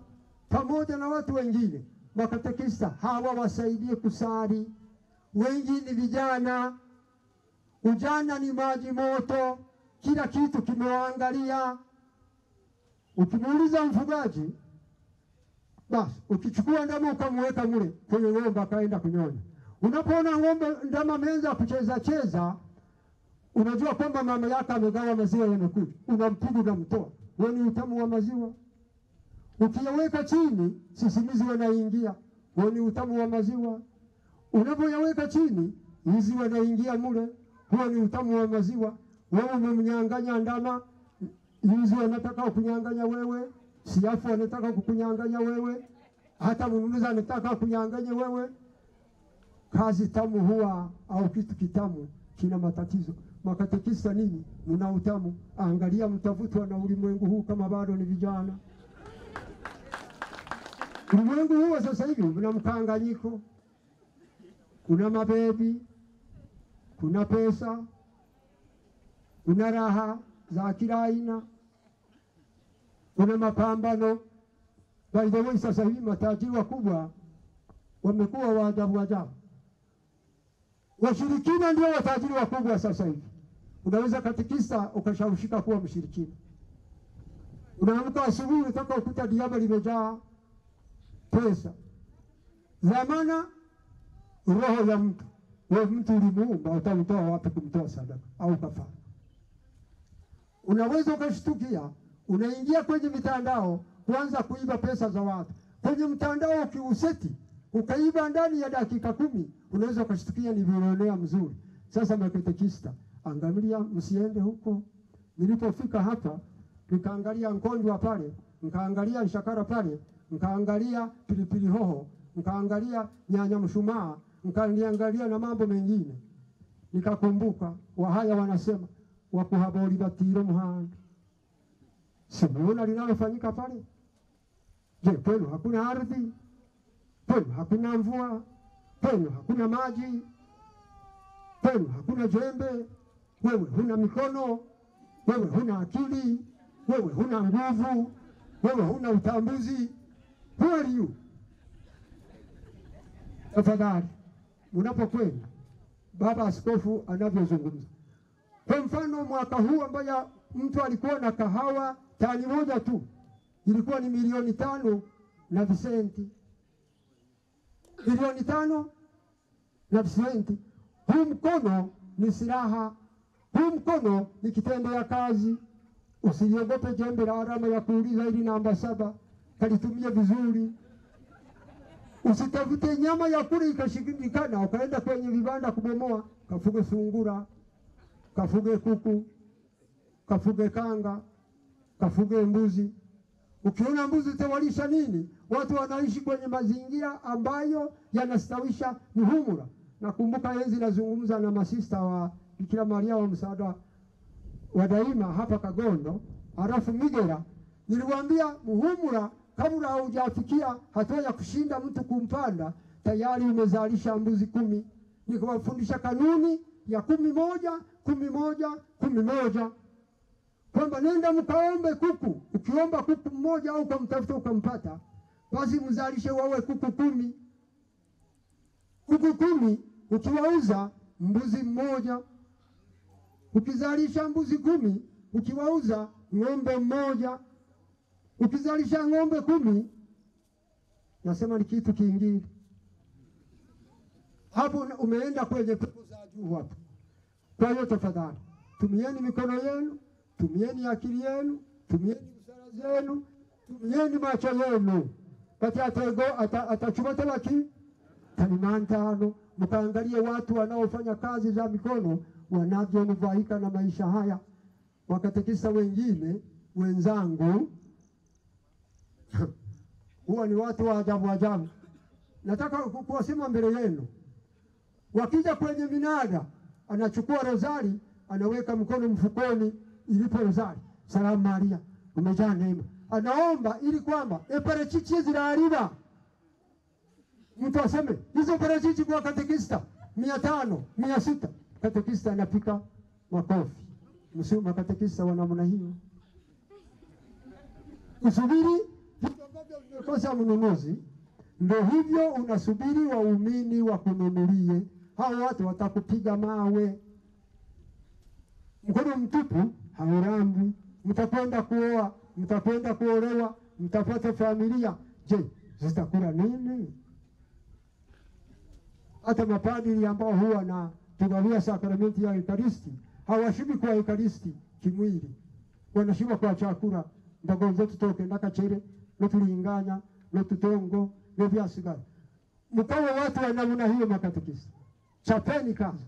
pamoja na watu wengine, makatekista hawa wasaidie kusali. Wengi ni vijana, ujana ni maji moto, kila kitu kimewaangalia. Ukimuuliza mfugaji, basi ukichukua ndama ukamweka mule kwenye ng'ombe akaenda kunyonya, unapoona ng'ombe ndama ameanza kucheza cheza, unajua kwamba mama yake amegawa maziwa yamekuja, unampiga unamtoa. Wewe ni utamu wa maziwa. Ukiyaweka chini, sisimizi wanaingia, wewe ni utamu wa maziwa. Unapoyaweka chini, hizi wanaingia mule, huo ni utamu wa maziwa. Wewe umemnyang'anya ndama, hizi wanataka kunyang'anya wewe, siafu wanataka kukunyang'anya wewe, hata mnunuzi anataka kunyang'anya wewe. Kazi tamu huwa au kitu kitamu kina matatizo. Makatekista nini? Mna utamu. Angalia mtavutwa na ulimwengu huu kama bado ni vijana. Ulimwengu huu sasa hivi una mkanganyiko. Kuna mabebi, kuna pesa, kuna raha za kila aina, kuna mapambano. By the way, sasa hivi matajiri wakubwa wamekuwa waajabu ajabu. Washirikina ndio watajiri wakubwa sasa hivi. Unaweza katekista ukashawishika kuwa mshirikina. Unaamka asubuhi unataka ukuta diaba limejaa pesa. Zamana roho ya mtu. Wewe mtu ulimuumba, utamtoa wapi kumtoa sadaka au kafara? Unaweza ukashtukia, unaingia kwenye mitandao kuanza kuiba pesa za watu. Kwenye mtandao ukiuseti, ukaiba ndani ya dakika 10, unaweza ukashtukia ni bilionea mzuri. Sasa makatekista, angalia msiende huko. Nilipofika hapa, nikaangalia Nkondwa pale, nikaangalia Nshakara pale, nikaangalia pilipili hoho, nikaangalia nyanya mshumaa, nikaangalia na mambo mengine. Nikakumbuka Wahaya wanasema wakuhabori batiro muhanda. Simuona linalofanyika pale? Je, kwenu hakuna ardhi? Kwenu hakuna mvua? Kwenu hakuna maji? Kwenu hakuna jembe? Wewe huna mikono? Wewe huna akili? Wewe huna nguvu? Wewe huna utambuzi? Who are you? Tafadhali, unapokwenda baba askofu anavyozungumza. Kwa mfano mwaka huu ambayo mtu alikuwa na kahawa tani moja tu ilikuwa ni milioni 5 na visenti. Milioni 5 na visenti. Huu mkono ni silaha. Huu mkono ni kitendo ya kazi. Usiliogope jembe la alama ya kuuliza ili namba 7. Kalitumia vizuri. Usitafute nyama ya kule ikashindikana, ukaenda kwenye vibanda kubomoa. Kafuge sungura, kafuge kuku, kafuge kanga, kafuge mbuzi. Ukiona mbuzi utawalisha nini? Watu wanaishi kwenye mazingira ambayo yanastawisha Muhumura. Nakumbuka enzi nazungumza na masista wa Bikira Maria wa Msaada wa Daima hapa Kagondo, halafu Migera, niliwaambia Muhumura kabla haujafikia hatua ya kushinda mtu kumpanda, tayari umezalisha mbuzi 10. Nikawafundisha kanuni ya 11 11 11, kwamba nenda mkaombe kuku. Ukiomba kuku mmoja au kumtafuta ukampata, basi mzalishe wawe kuku 10. Kuku 10 ukiwauza mbuzi mmoja, ukizalisha mbuzi 10 ukiwauza ng'ombe mmoja, ukizalisha ng'ombe 10, nasema ni kitu kingine. Hapo umeenda kwenye pepo za juu hapo. Kwa hiyo tafadhali, tumieni mikono yenu, tumieni akili yenu, tumieni busara zenu, tumieni macho yenu. Kati atachumata laki talimantano, mkaangalie watu wanaofanya kazi za mikono wanavyonufaika na maisha haya. Wakatekisa wengine wenzangu huwa ni watu wa ajabu ajabu. Nataka kuwasema mbele yenu, wakija kwenye minada, anachukua rozari, anaweka mkono mfukoni ilipo rozari, salamu Maria umejaa neema, anaomba ili kwamba parachichi zilaliwa. Mtu aseme hizo parachichi kwa katekista 500 600, katekista anapika makofi. Msio makatekista wa namna hiyo. Usubiri vitu ambavyo vimekosa mnunuzi, ndio hivyo unasubiri waumini wakununulie. Hao watu watakupiga mawe. Mkono mtupu haurambwi. Mtakwenda kuoa, mtakwenda kuolewa, mtapata familia. Je, zitakula nini? Hata mapadri ambao huwa na tugawia sakramenti ya Ekaristi hawashibi kwa Ekaristi kimwili, wanashiba kwa chakula. Ndagonzo tutoke ndakachere notulinganya notutongo novyasigara. Mkawa watu wa namna hiyo makatekista, chapeni kazi.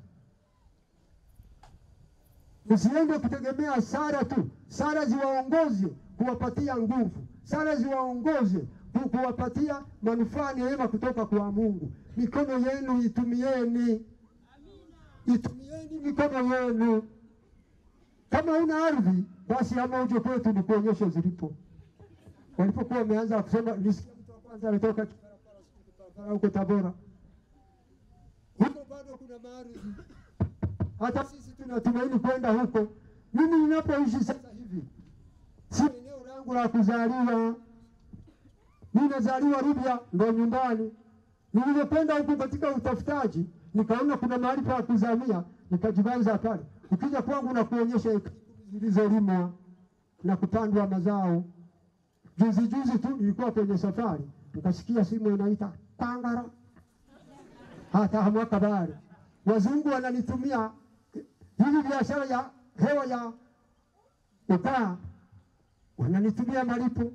Msiende kutegemea sala tu. Sala ziwaongoze kuwapatia nguvu, sala ziwaongoze kuwapatia manufaa neema kutoka kwa Mungu. Mikono yenu itumieni. Itumieni mikono yenu. Kama una ardhi, basi ama uje kwetu nikuonyeshe zilipo. Walipokuwa wameanza kusema, nisikia mtu wa kwanza alitoka Kiparapara huko Tabora. Huko bado kuna maardhi. Hata sisi tunatumaini kwenda huko. Mimi ninapoishi sasa hivi, si eneo langu la kuzaliwa. Mimi nazaliwa Rubya, ndo nyumbani. Nilipenda huko katika utafutaji, nikaona kuna mahali pa kuzamia, nikajibanza pale. Ukija kwangu na kuonyesha zilizolimwa na kupandwa mazao. Juzi tu nilikuwa kwenye safari, nikasikia simu inaita Tangara. Hata hamwaka bari. Wazungu wananitumia hivi biashara ya hewa ya ukaa, wananitumia malipo.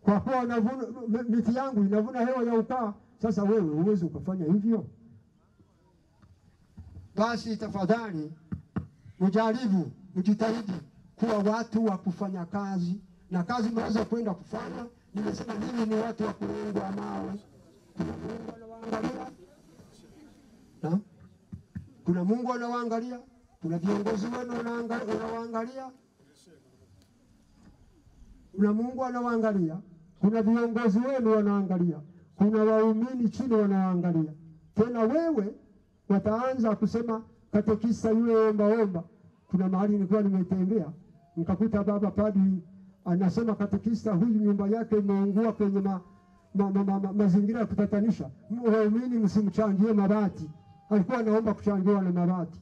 Kwa kuwa wanavuna miti yangu inavuna hewa ya ukaa. Sasa wewe uweze ukafanya hivyo? Basi tafadhali mjaribu, mjitahidi kuwa watu wa kufanya kazi, na kazi mnaweza kwenda kufanya. Nimesema mimi ni watu wa kulengwa mawe. Kuna Mungu anawaangalia, kuna viongozi wenu wanawaangalia, kuna Mungu anawaangalia, kuna viongozi wenu wanaangalia, kuna waumini chini wanaangalia. Tena wewe wataanza kusema katekista yule omba. Kuna mahali nilikuwa nimetembea, nikakuta baba padri anasema katekista huyu nyumba yake imeungua kwenye mazingira ya kutatanisha. Waumini msimchangie mabati. Alikuwa anaomba kuchangiwa na mabati.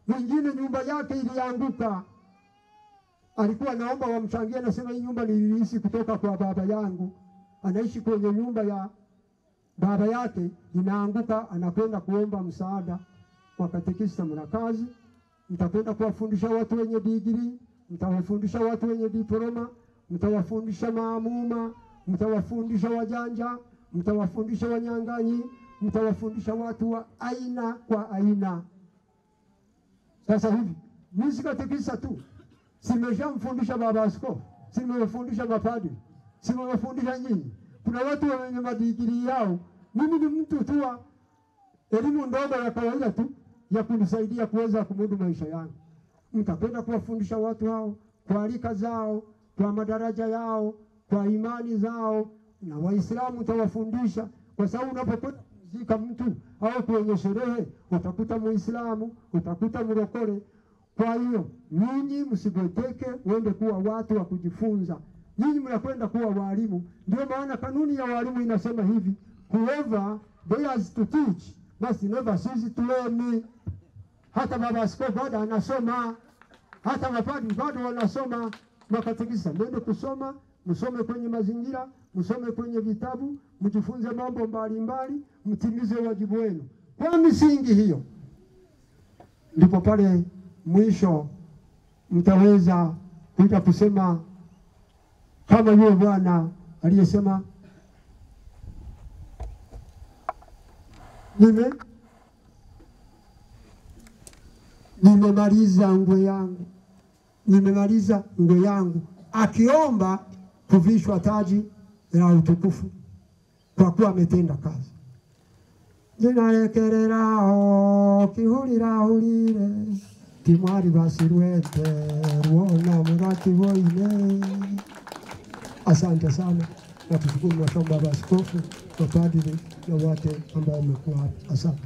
Mwingine nyumba yake ilianguka, alikuwa anaomba wamchangie, anasema hii nyumba nililisi kutoka kwa baba yangu. Anaishi kwenye nyumba ya baba yake, inaanguka, anakwenda kuomba msaada. Kwa katekista mna kazi, mtakwenda kuwafundisha watu wenye digrii, mtawafundisha watu wenye diploma, mtawafundisha maamuma, mtawafundisha wajanja, mtawafundisha wanyang'anyi, mtawafundisha watu wa aina kwa aina. Sasa hivi mimi si katekista tu, simeshamfundisha baba askofu, simewafundisha mapadri, simewafundisha nyinyi. Kuna watu wenye madigiri yao, mimi ni mtu tu wa elimu ndogo ya kawaida tu ya kunisaidia kuweza kumudu maisha yangu. Mtapenda kuwafundisha watu hao kwa rika zao, kwa madaraja yao, kwa imani zao, na Waislamu utawafundisha, kwa sababu unapokwenda kuzika mtu au kwenye sherehe utakuta Muislamu, utakuta mrokole. Kwa hiyo nyinyi msibweteke, wende kuwa watu wa kujifunza. Nyinyi mnakwenda kuwa walimu. Ndio maana kanuni ya walimu inasema hivi, whoever dares to teach must never cease to learn. Hata baba askofu bado anasoma, hata mapadri bado wanasoma. Makatekista mwende kusoma, msome kwenye mazingira, msome kwenye vitabu, mjifunze mambo mbalimbali, mtimize wajibu wenu. Kwa misingi hiyo ndipo pale mwisho mtaweza kuja kusema kama yule bwana aliyesema, nimemaliza ngwe yangu, nimemaliza ngwe yangu, akiomba kuvishwa taji la utukufu kwa kuwa ametenda kazi. Ninarekereraho kihulirahulire timwari basirwete ruona murati boine. Asante sana na tushukuru washamba baba askofu, mapadri na wote ambao wamekuwa hapa. Asante.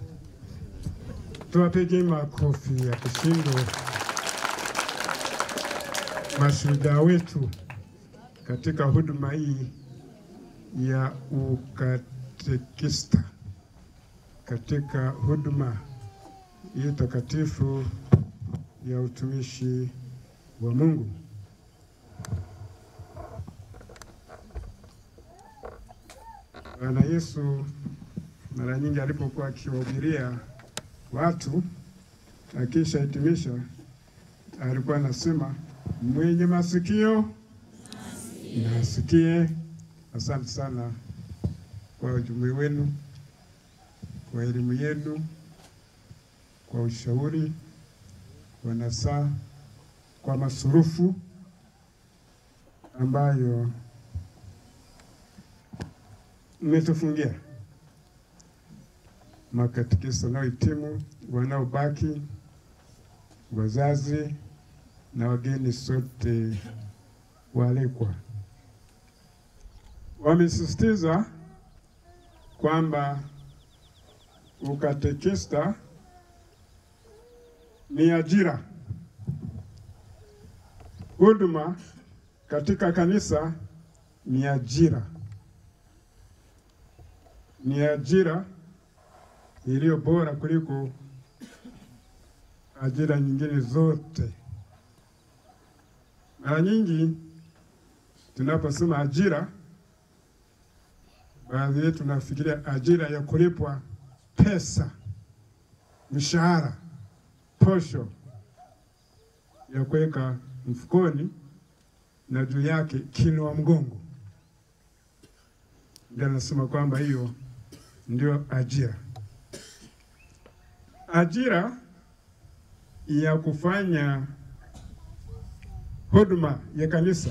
Tuwapige makofi ya kishindo mashuhuda wetu katika huduma hii ya ukatekista, katika huduma hii takatifu ya utumishi wa Mungu. Bwana Yesu mara nyingi alipokuwa akiwahubiria watu akisha hitimisha, alikuwa anasema mwenye masikio na asikie. Asante sana kwa ujumbe wenu, kwa elimu yenu, kwa ushauri, kwa nasaha, kwa masurufu ambayo mmetufungia. Makatekista wanaohitimu, wanaobaki, wazazi na wageni sote waalikwa, wamesisitiza kwamba ukatekista ni ajira. Huduma katika kanisa ni ajira, ni ajira iliyo bora kuliko ajira nyingine zote. Mara nyingi tunaposema ajira, baadhi yetu tunafikiria ajira ya kulipwa pesa, mshahara, posho ya kuweka mfukoni na juu yake kilo wa mgongo. Ndio nasema kwamba hiyo ndio ajira. Ajira ya kufanya huduma ya kanisa,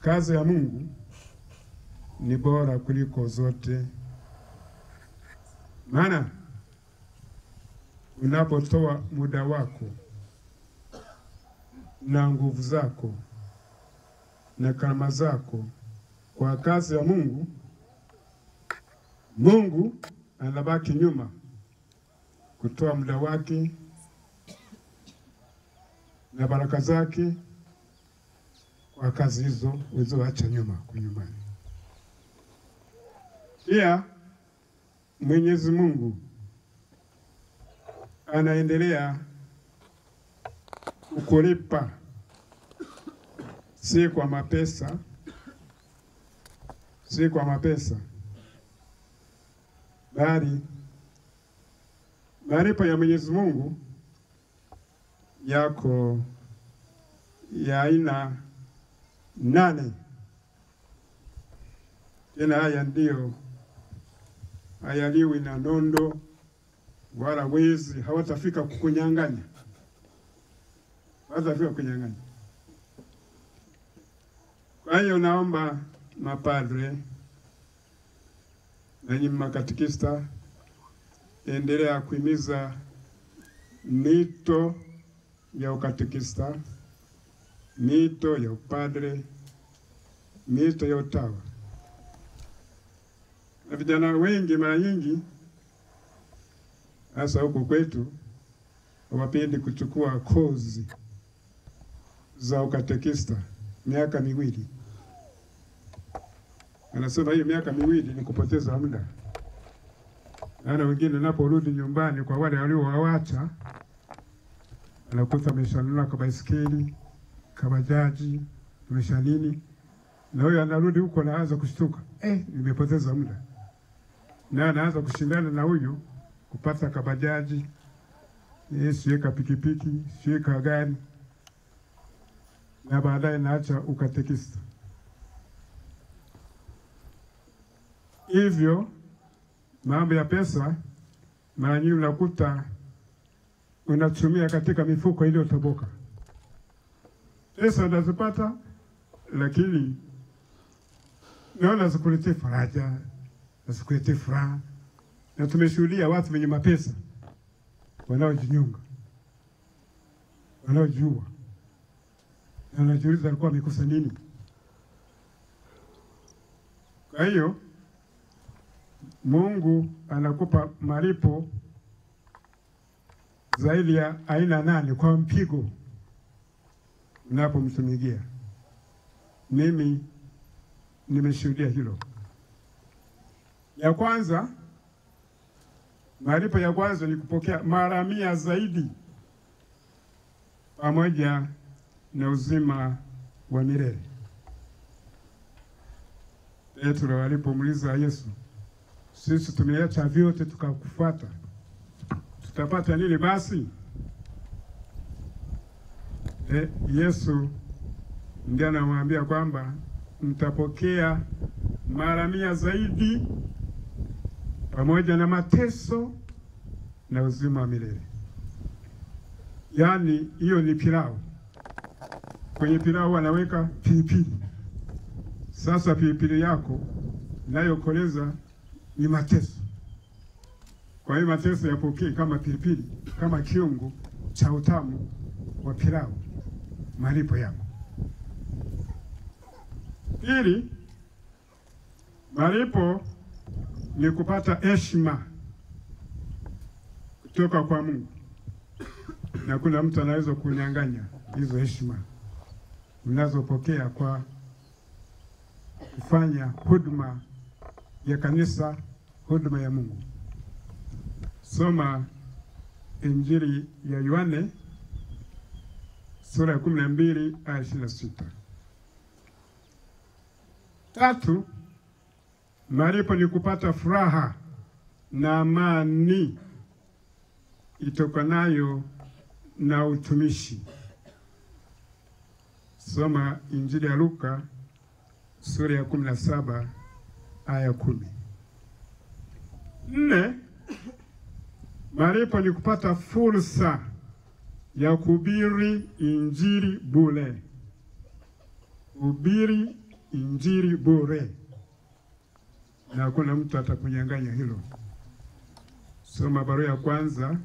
kazi ya Mungu, ni bora kuliko zote. Maana unapotoa muda wako na nguvu zako na karama zako kwa kazi ya Mungu, Mungu anabaki nyuma kutoa muda wake na baraka zake kwa kazi hizo ulizoacha nyuma kunyumbani. Pia Mwenyezi Mungu anaendelea kukulipa, si kwa mapesa, si kwa mapesa, bali malipo ya Mwenyezi Mungu yako ya aina 8. Tena haya ndio hayaliwi na nondo wala wezi, hawatafika kukunyang'anya, hawatafika kukunyang'anya. Kwa hiyo naomba mapadre na nyinyi makatekista, endelea kuhimiza mito ya ukatekista, mito ya upadre, mito ya utawa. Na vijana wengi mara nyingi hasa huko kwetu hawapendi kuchukua kozi za ukatekista miaka miwili. Anasema hiyo miaka miwili ni kupoteza muda. Na wengine naporudi nyumbani kwa wale waliowawacha, anakuta ameshanunua kabaiskeli, kabajaji, amesha nini. Na huyo anarudi huko anaanza kushtuka, nimepoteza muda. Na anaanza kushindana na huyu kupata kabajaji, siweka pikipiki, siweka gari. Na baadaye naacha ukatekista. Hivyo mambo ya pesa mara nyingi unakuta unatumia katika mifuko iliyotoboka. Pesa unazipata, lakini naona zikuletea faraja, zikuletea furaha. Na tumeshuhudia watu wenye mapesa wanaojinyonga, wanaojua, na wanajiuliza alikuwa amekosa nini. Kwa hiyo Mungu anakupa malipo zaidi ya aina 8 kwa mpigo unapomtumikia. Mimi nimeshuhudia hilo. Ya kwanza, malipo ya kwanza ni kupokea mara 100 zaidi pamoja na uzima wa milele. Petro alipomuuliza Yesu, sisi tumeacha vyote tukakufuata, tutapata nini basi? Yesu ndiye anamwambia kwamba mtapokea mara 100 zaidi pamoja na mateso na uzima wa milele. Yaani hiyo ni pilau. Kwenye pilau wanaweka pilipili. Sasa pilipili yako inayokoleza ni mateso. Kwa hiyo mateso yapokee kama pilipili, kama kiungo cha utamu wa pilau, malipo yako. Pili, malipo ni kupata heshima kutoka kwa Mungu. Na kuna mtu anaweza kunyang'anya hizo heshima unazopokea kwa kufanya huduma ya kanisa, huduma ya Mungu. Soma Injili ya Yohane sura ya 12 aya 26. Tatu, malipo ni kupata furaha na amani itokanayo na utumishi. Soma Injili ya Luka sura ya 17 aya 10. 4, malipo ni kupata fursa ya kuhubiri Injili bure. Hubiri Injili bure, na hakuna mtu atakunyang'anya hilo. Soma barua ya kwanza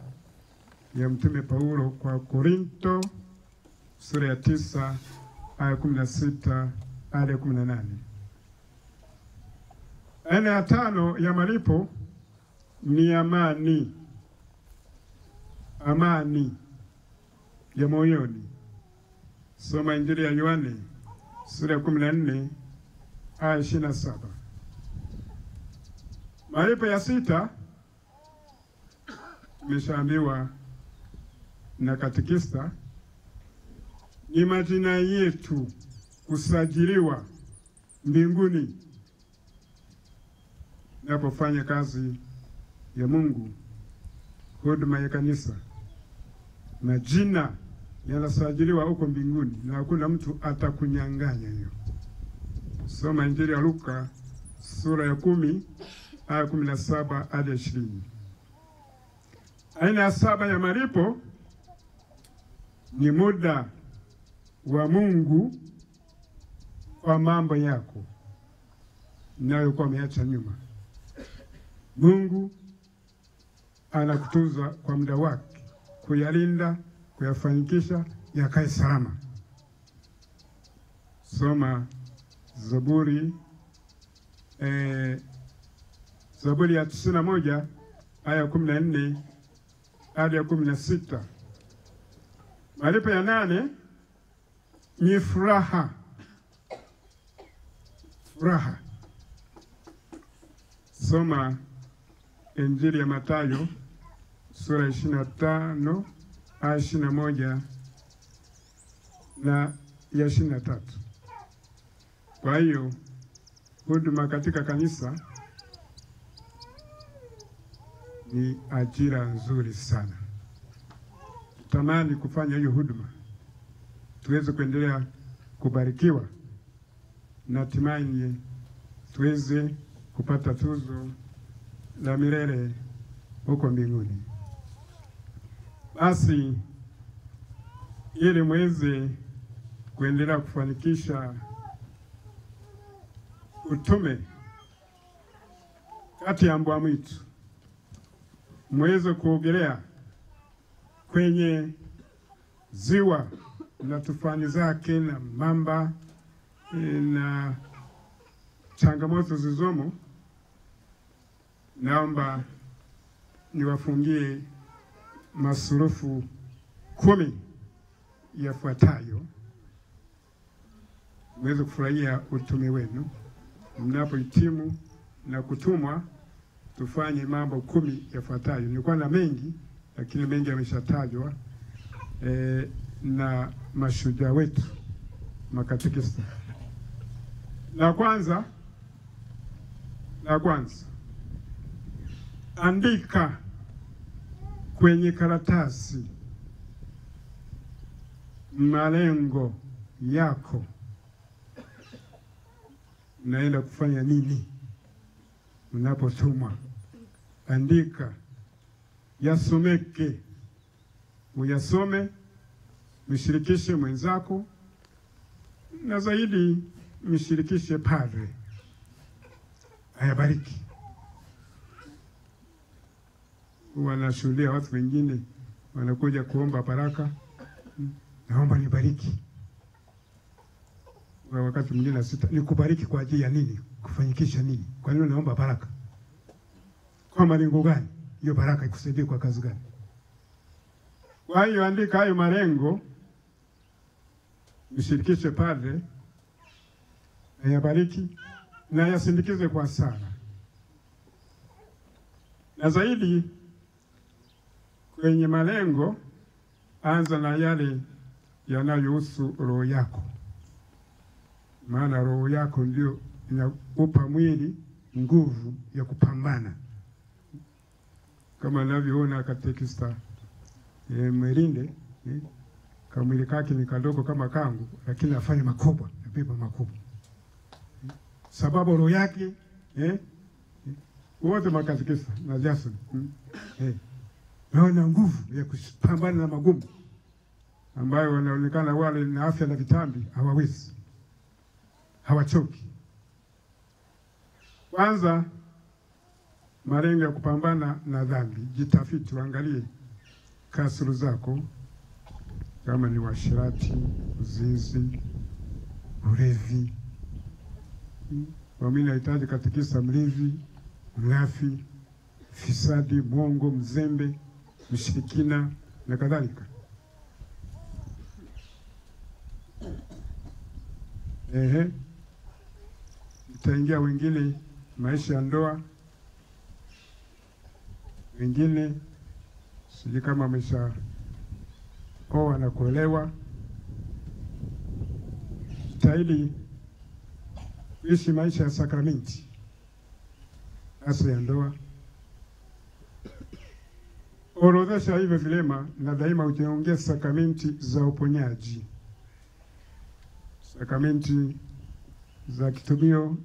ya Mtume Paulo kwa Korinto sura ya 9 aya 16 hadi 18. Aina ya 5 ya malipo ni amani. Amani ya moyoni. Soma Injili ya Yohane sura ya 14 aya 27. Malipo ya 6 tumeshaambiwa na katekista, ni majina yetu kusajiliwa mbinguni napofanya kazi ya Mungu, huduma ya kanisa. Majina yanasajiliwa huko mbinguni na hakuna mtu atakunyang'anya hiyo. Soma Injili ya Luka sura ya 10 aya 17 hadi 20. Aina ya 7 ya malipo ni muda wa Mungu kwa mambo yako unayokuwa umeacha nyuma. Mungu anakutunza kwa muda wake, kuyalinda, kuyafanikisha yakae salama. Soma Zaburi Zaburi ya 91 aya 14 hadi 16. Malipo ya 8 ni furaha. Furaha. Soma Injili ya Mathayo sura 25 aya 21 na ya 23. Kwa hiyo huduma katika kanisa ni ajira nzuri sana. Tutamani kufanya hiyo huduma tuweze kuendelea kubarikiwa na hatimaye tuweze kupata tuzo la milele huko mbinguni. Basi ili mweze kuendelea kufanikisha utume kati ya mbwa mwitu, mweze kuogelea kwenye ziwa na tufani zake na mamba na changamoto zizomo, naomba niwafungie masurufu 10 yafuatayo mweze kufurahia utume wenu. Mnapohitimu na kutumwa, tufanye mambo 10 yafuatayo. Nilikuwa na mengi, lakini mengi yameshatajwa na mashujaa wetu makatekista. La kwanza, andika kwenye karatasi malengo yako. Unaenda kufanya nini unapotumwa? Andika, yasomeke, uyasome, mshirikishe mwenzako, na zaidi mshirikishe padre ayabariki. Wanashuhudia watu wengine wanakuja kuomba baraka, naomba nibariki. Wakati mwingine nasita, nikubariki kwa ajili ya nini? Kufanyikisha nini? Kwa nini naomba baraka? Kwa malengo gani? Hiyo baraka ikusaidie kwa kazi gani? Kwa hiyo andika hayo malengo, mshirikishe padre ayabariki na yasindikize kwa sala. Na zaidi kwenye malengo, anza na yale yanayohusu roho yako, maana roho yako ndio inakupa mwili nguvu ya kupambana. Kama anavyoona katekista Mwerinde, kamwili kake ni kadogo kama kangu, lakini afanya makubwa, nabeba makubwa. Sababu roho yake wote makatekista na Jason naona nguvu ya kupambana na magumu ambayo wanaonekana wale na afya na vitambi hawawezi, hawachoki. Kwanza, malengo ya kupambana na dhambi. Jitafiti, angalie kasoro zako, kama ni uasherati, uzinzi, ulevi. Mimi nahitaji katekista mlevi, mlafi, fisadi, mwongo, mzembe, mshirikina na kadhalika. Itaingia wengine maisha ya ndoa, wengine sijui kama amesha oa na kuolewa. Jitahidi kuishi maisha ya sakramenti, hasa ya ndoa. Orodhesha hivyo vilema na daima ujiongee sakramenti za uponyaji, sakramenti za kitubio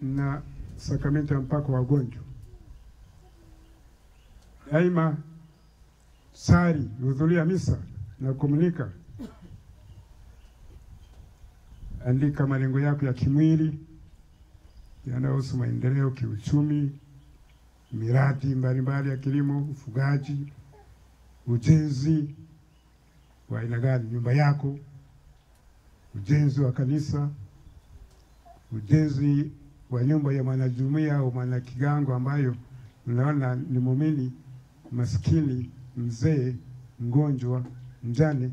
na sakramenti ya mpako wa wagonjwa. Daima sali, hudhuria misa na komunika. Andika malengo yako ya kimwili yanayohusu maendeleo kiuchumi, miradi mbalimbali ya kilimo, ufugaji, ujenzi wa aina gani, nyumba yako, ujenzi wa kanisa, ujenzi wa nyumba ya mwanajumuiya au mwanakigango ambayo unaona ni muumini maskini, mzee, mgonjwa, mjane.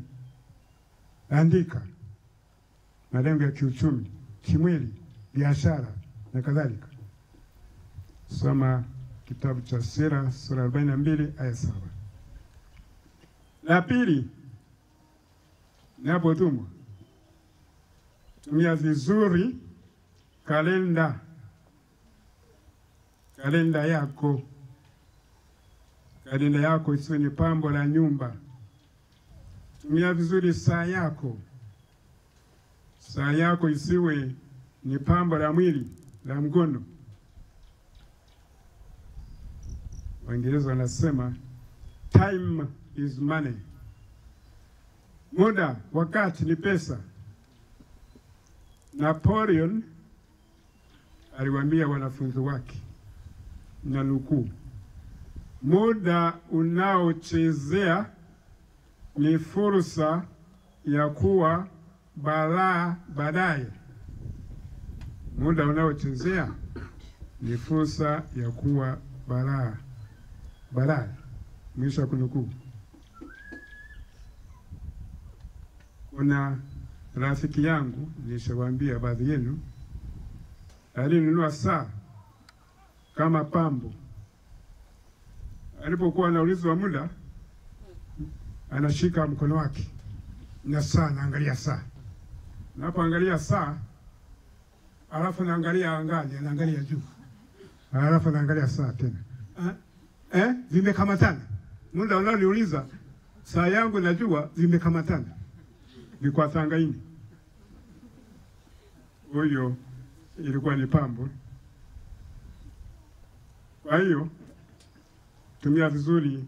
Andika malengo ya kiuchumi, kimwili, biashara na kadhalika. Soma kitabu cha Sira sura 42 aya 7. La pili, napotumwa, tumia vizuri kalenda yako. Kalenda yako isiwe ni pambo la nyumba. Tumia vizuri saa yako. Saa yako isiwe ni pambo la mwili la mkono. Waingereza wanasema time is money. Muda, wakati ni pesa. Napoleon aliwaambia wanafunzi wake, na nukuu, muda unaochezea ni fursa ya kuwa balaa baadaye. Muda unaochezea ni fursa ya kuwa balaa baadaye. Mwisho wa kunukuu. Kuna rafiki yangu, nilishawaambia baadhi yenu, alinunua saa kama pambo. Alipokuwa anaulizwa muda, anashika mkono wake na saa, naangalia saa. Napoangalia saa, alafu naangalia angani, naangalia juu. Alafu naangalia saa tena. Vimekamatana. Muda unaoniuliza, saa yangu na jua vimekamatana. Vikwa thangaini. Huyo ilikuwa ni pambo. Kwa hiyo tumia vizuri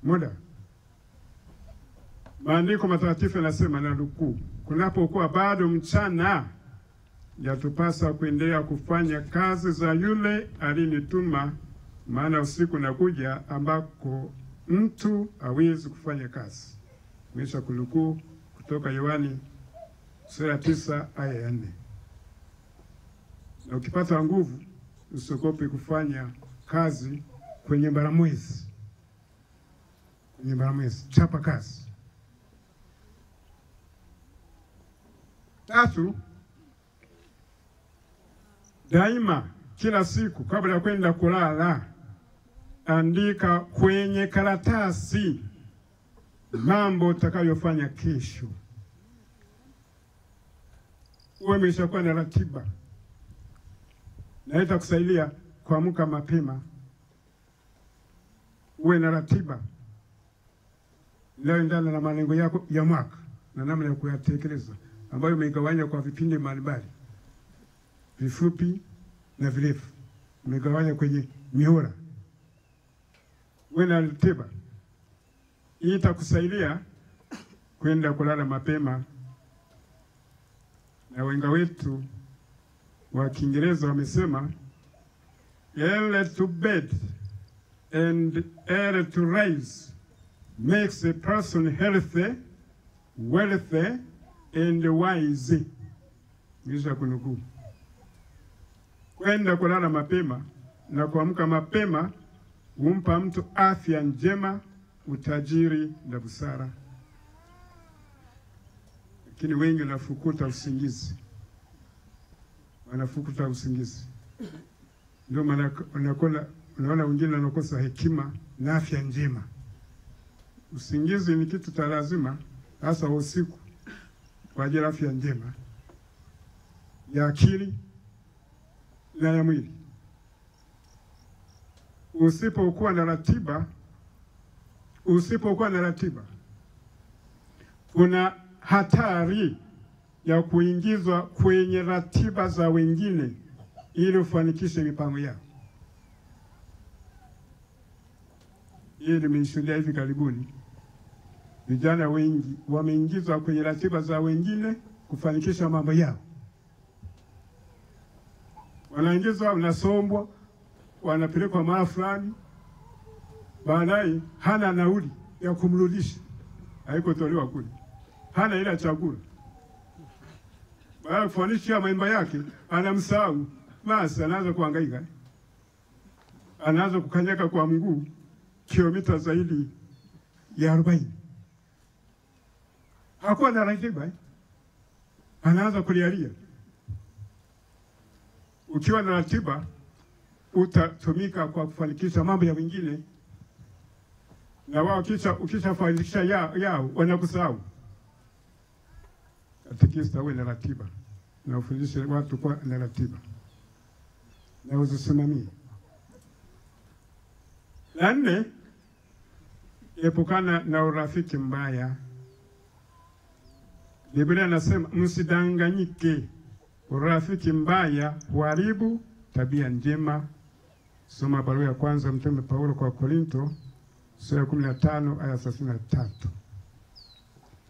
muda. Maandiko matakatifu yanasema, na nukuu, kunapokuwa bado mchana, yatupasa kuendelea kufanya kazi za yule alinituma, maana usiku nakuja ambako mtu hawezi kufanya kazi. Mwisho kunukuu kutoka Yohani sura 9 aya ya 4. Na ukipata nguvu, usiogope kufanya kazi kwenye mbaramwezi. Kwenye mbaramwezi, chapa kazi. Tatu, daima kila siku kabla ya kwenda kulala, andika kwenye karatasi mambo utakayofanya kesho. Uwe umeshakuwa na ratiba. Na itakusaidia kuamka mapema. Uwe na ratiba inayoendana na malengo yako ya mwaka na namna ya kuyatekeleza, ambayo umegawanya kwa vipindi mbalimbali, vifupi na virefu. Umegawanya kwenye mihora. Uwe na ratiba. Hii itakusaidia kwenda kulala mapema. Na wenga wetu wa Kiingereza wamesema, early to bed and early to rise makes a person healthy, wealthy and wise. Nisha kunukuu. Kwenda kulala mapema na kuamka mapema humpa mtu afya njema, utajiri na busara. Lakini wengi wanafukuta usingizi. Wanafukuta usingizi. Ndio maana unaona wengine wanakosa hekima na afya njema. Usingizi ni kitu cha lazima, hasa usiku, kwa ajili ya afya njema ya akili na ya mwili. Usipokuwa na ratiba, kuna hatari ya kuingizwa kwenye ratiba za wengine ili ufanikishe mipango yao. Hii nimeishuhudia hivi karibuni. Vijana wengi wameingizwa kwenye ratiba za wengine kufanikisha mambo yao. Wanaingizwa, wanasombwa, wanapelekwa mahali fulani, baadaye hana nauli ya kumrudisha, haikutolewa kule, hana ila chakula. Baada ya kufanikisha mambo yake, anamsahau, basi anaanza kuhangaika, anaanza kukanyaga kwa mguu kilomita zaidi ya 40. Hakuwa na ratiba, anaanza kulialia. Ukiwa na ratiba utatumika kwa kufanikisha mambo ya wengine, na wao ukishafanikisha yao wanakusahau. Katekista uwe na ratiba na ufundishe watu kwa na ratiba na uzisimamie. La 4, epukana na urafiki mbaya. Biblia inasema msidanganyike, urafiki mbaya huharibu tabia njema. Soma barua ya kwanza Mtume Paulo kwa Korinto sura 15 aya 33.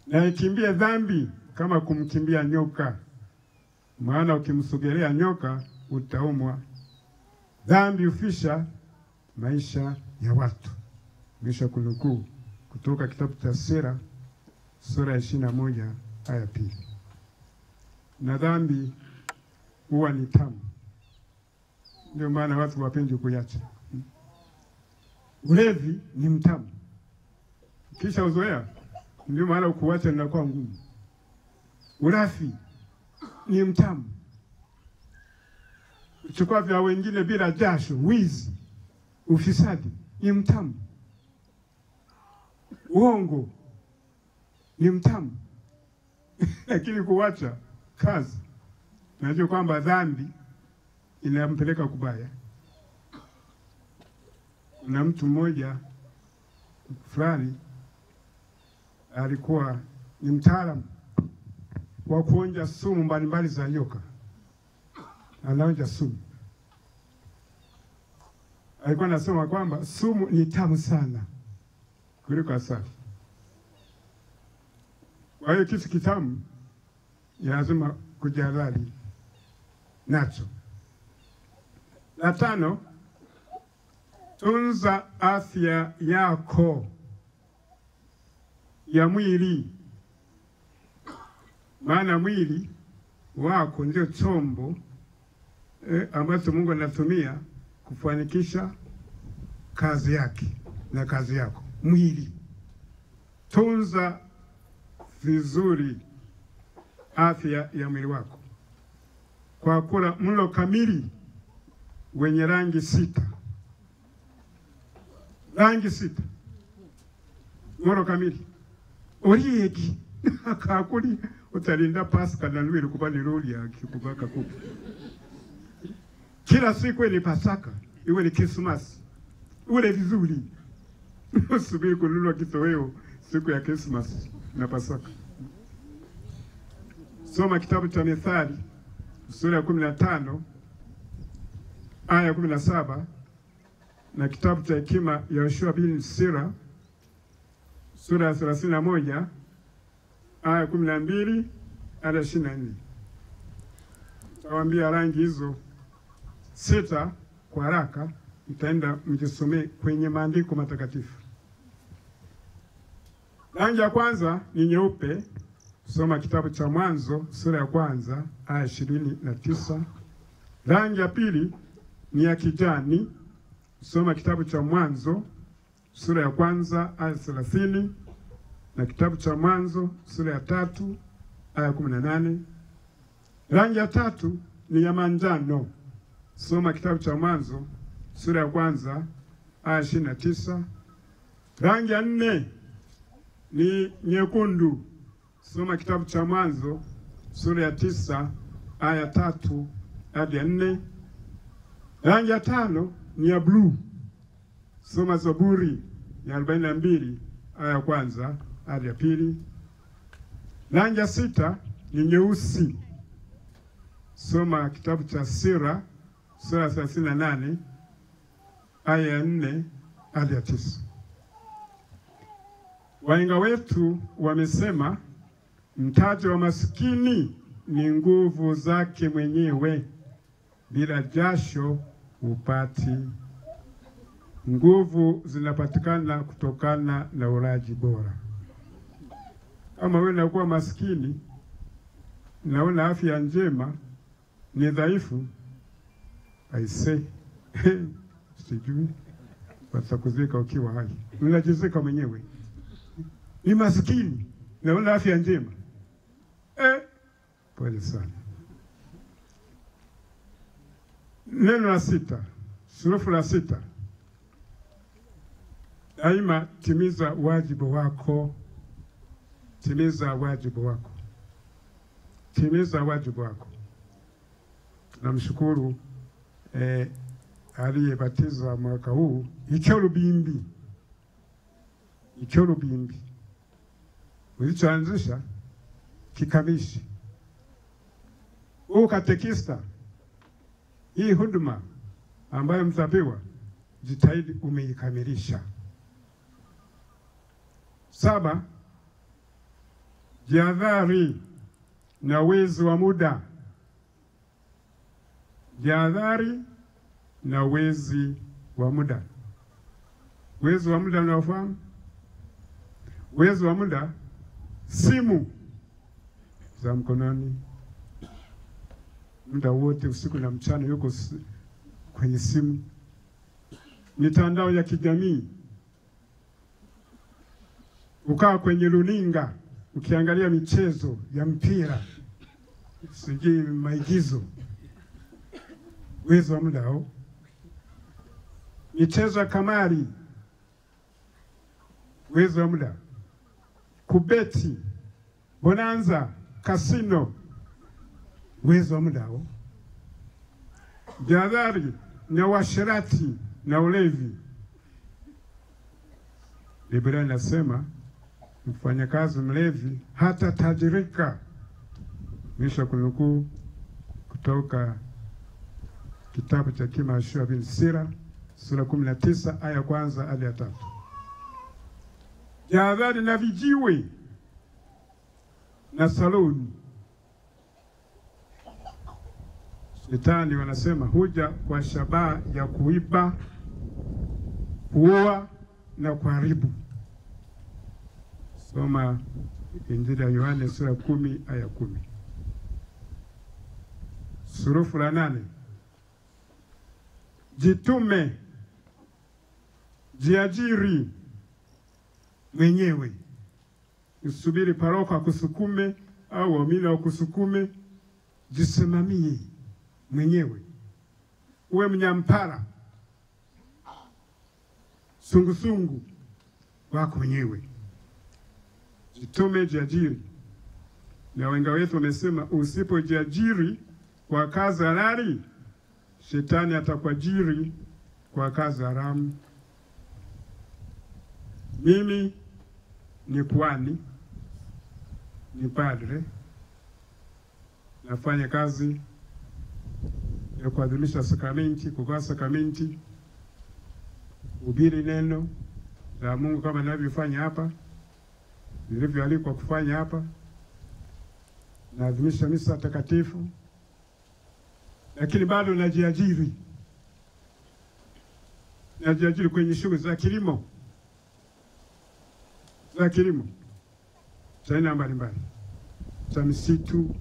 Na ikimbie dhambi kama kumkimbia nyoka, maana ukimsogelea nyoka utaumwa. Dhambi hufisha maisha ya watu. Misha kunukuu kutoka kitabu cha Sira sura ya 21 aya 2. Na dhambi huwa ni tamu, ndio maana watu wapendi kuiacha. Ulevi ni mtamu, kisha uzoea, ndio maana ukuacha inakuwa ngumu. Urafi ni mtamu, kuchukua vya wengine bila jasho, wizi, ufisadi ni mtamu. Uongo ni mtamu lakini kuacha kazi. Najua kwamba dhambi inampeleka kubaya. Na mtu mmoja fulani alikuwa ni mtaalamu wa kuonja sumu mbalimbali za nyoka. Anaonja sumu. Alikuwa anasema kwamba sumu ni tamu sana kuliko asali. Kwa hiyo kitu kitamu lazima kujadili nacho. La 5, tunza afya yako ya mwili. Maana mwili wako ndio chombo ambacho Mungu anatumia kufanikisha kazi yake na kazi yako. Mwili, tunza vizuri afya ya mwili wako kwa kula mlo kamili wenye rangi 6. Rangi 6. Mlo kamili. Orieki akakuli utalinda Pasaka na Noeli kubali roli ya kikubaka kuku. Kila siku ni Pasaka, iwe ni Christmas. Ule vizuri. Usubiri kununua kitoweo siku ya Christmas na Pasaka. Soma kitabu cha Mithali sura ya 15 aya 17 na kitabu cha hekima ya Yoshua bin Sira sura ya 31 aya 12 hadi 24. Tawaambia rangi hizo 6 kwa haraka, mtaenda mjisomee kwenye maandiko matakatifu. Rangi ya kwanza ni nyeupe. Soma kitabu cha Mwanzo sura ya 1 aya 29. Rangi ya pili ni ya kijani. Soma kitabu cha Mwanzo sura ya 1 aya 30 na kitabu cha Mwanzo sura ya 3 aya 18. Rangi ya tatu ni ya manjano. Soma kitabu cha Mwanzo sura ya 1 aya 29. Rangi ya 4 ni nyekundu. Soma kitabu cha Mwanzo sura ya 9 aya 3 hadi 4. Rangi ya 5 ni ya blue. Soma Zaburi ya 42 aya 1 hadi ya 2. Rangi ya 6 ni nyeusi. Soma kitabu cha Sira sura 38 aya ya 4 hadi ya 9. Wahenga wetu wamesema mtaji wa maskini ni nguvu zake mwenyewe, bila jasho upati. Nguvu zinapatikana kutokana na ulaji bora. Kama wewe unakuwa maskini na una afya njema, ni dhaifu, aise sijui watakuzika ukiwa hai, unajizika mwenyewe. Ni maskini na una afya njema, pole sana. Neno la 6, surufu la 6, daima timiza wajibu wako. Timiza wajibu wako. Timiza wajibu wako. Tunamshukuru aliyebatizwa mwaka huu Ikyo Lubimbi. Ikyo Lubimbi ulichoanzisha kikamishi. Katekista, hii huduma ambayo mtapewa, jitahidi umeikamilisha. 7, jihadhari na wezi wa muda. Jihadhari na wezi wa muda. Wezi wa muda unaofahamu? Wezi wa muda, simu za mkononi, muda wote, usiku na mchana yuko kwenye simu. Mitandao ya kijamii, ukaa kwenye runinga ukiangalia michezo ya mpira, sijui maigizo. Wezi wa muda hao. Michezo ya kamari, wezi wa muda. Kubeti, bonanza, kasino, wezi wa muda hao. Jihadhari na uasherati na ulevi. Biblia inasema mfanyakazi mlevi hata tajirika. Nisha kunukuu kutoka kitabu cha Kima Yoshua bin Sira sura 19 aya ya 1 hadi ya 3. Jihadhari na vijiwe na saluni. Shetani wanasema huja kwa shabaha ya kuiba, kuua na kuharibu. Soma Injili ya Yohane sura 10 aya 10. Surufu la 8, jitume, jiajiri mwenyewe. Usubiri paroko akusukume au waumini wakusukume. Jisimamie mwenyewe. Uwe mnyampara, sungusungu wako mwenyewe. Jitume, jiajiri. Na wenga wetu wamesema usipojiajiri kwa kazi halali, shetani atakuajiri kwa kazi haramu. Mimi ni kuhani, ni padre, nafanya kazi ya kuadhimisha sakramenti, kugawa sakramenti, kuhubiri neno la Mungu kama ninavyofanya hapa, nilivyoalikwa kufanya hapa, naadhimisha misa takatifu, lakini bado najiajiri. Najiajiri kwenye shughuli za kilimo. Za kilimo cha aina mbalimbali, cha misitu,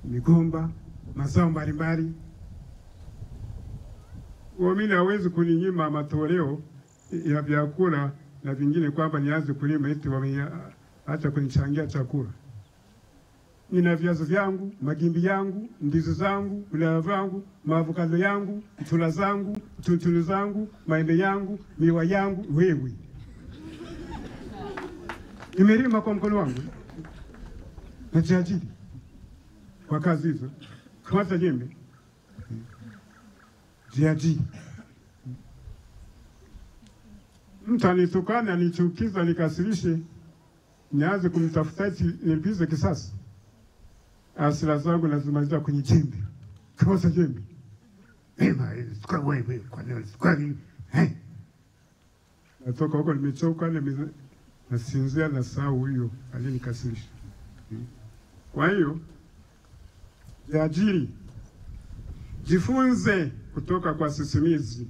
migomba, mazao mbalimbali. Waamini hawezi kuninyima matoleo ya vyakula na vingine kwamba nianze kulima eti hata kunichangia chakula. Nina viazi vyangu, magimbi yangu, ndizi zangu, ulaya vangu, maavokado yangu, tula zangu, tuntunu zangu, maembe yangu, miwa yangu. Wewe nimelima kwa mkono wangu, najiajiri kwa kazi hizo. Kamata jembe, jiajiri. Mtu anitukana, anichukiza, nikasirishe, nianze kumtafuta eti nilipize kisasi. Hasira zangu nazimaliza kwenye jembe. Kamata jembe, Wewe kwa nini sukari? Natoka huko nimechoka, nasinzia na saa huyo alinikasirisha. Kwa hiyo jiajiri, jifunze kutoka kwa sisimizi.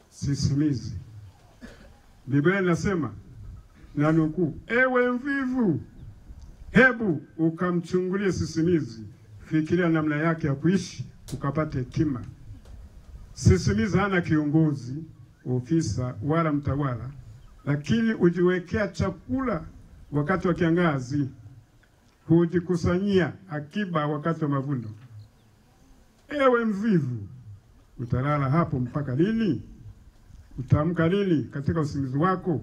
Sisimizi. Biblia inasema na nukuu, ewe mvivu, hebu ukamchungulie sisimizi, fikiria namna yake ya kuishi ukapate hekima. Sisimizi hana kiongozi, ofisa wala mtawala, lakini ujiwekea chakula wakati wa kiangazi, hujikusanyia akiba wakati wa mavuno. Ewe mvivu, utalala hapo mpaka lini? Utaamka lini katika usingizi wako?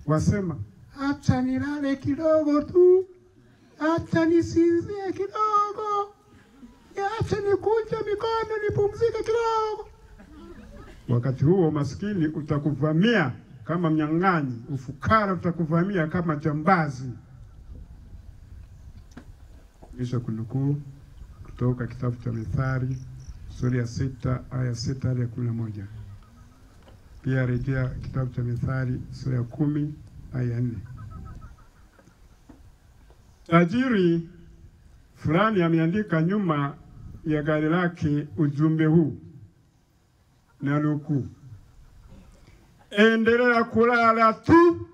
Wasema, acha nilale kidogo tu, acha nisinzie kidogo, acha nikunje mikono nipumzike kidogo. Wakati huo maskini utakuvamia kama mnyang'anyi, ufukara utakuvamia kama jambazi. Kisha kunukuu kutoka kitabu cha Mithali sura ya 6 aya 6 hadi 11. Pia rejea kitabu cha Mithali sura ya 10 aya 4. Tajiri fulani ameandika nyuma ya gari lake ujumbe huu, na nukuu, endelea kulala tu,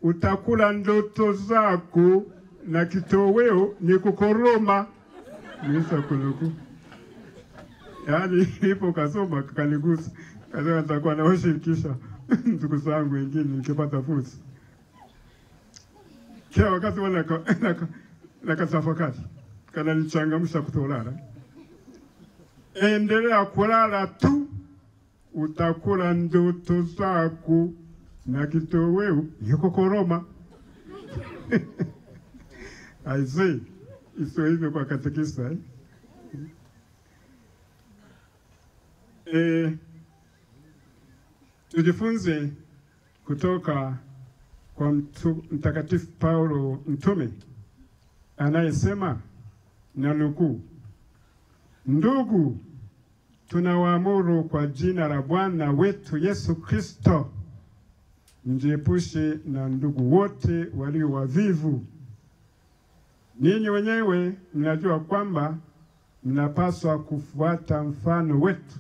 utakula ndoto zako na kitoweo ni kukoroma. Nisa kunukuu. Yaani ipo kasoma kanigusa. Kasema nitakuwa nawashirikisha ndugu zangu wengine nikipata fursa. Kila wakati nakatafakari, kana nichangamsha kutolala. Endelea kulala tu, utakula ndoto zako na kitoweo ni kukoroma. I say, iso hivyo kwa katekista. Tujifunze kutoka kwa Mtakatifu Paulo mtume anayesema, na nukuu, ndugu, tunawaamuru kwa jina la Bwana wetu Yesu Kristo, mjiepushe na ndugu wote walio wavivu. Ninyi wenyewe mnajua kwamba mnapaswa kufuata mfano wetu.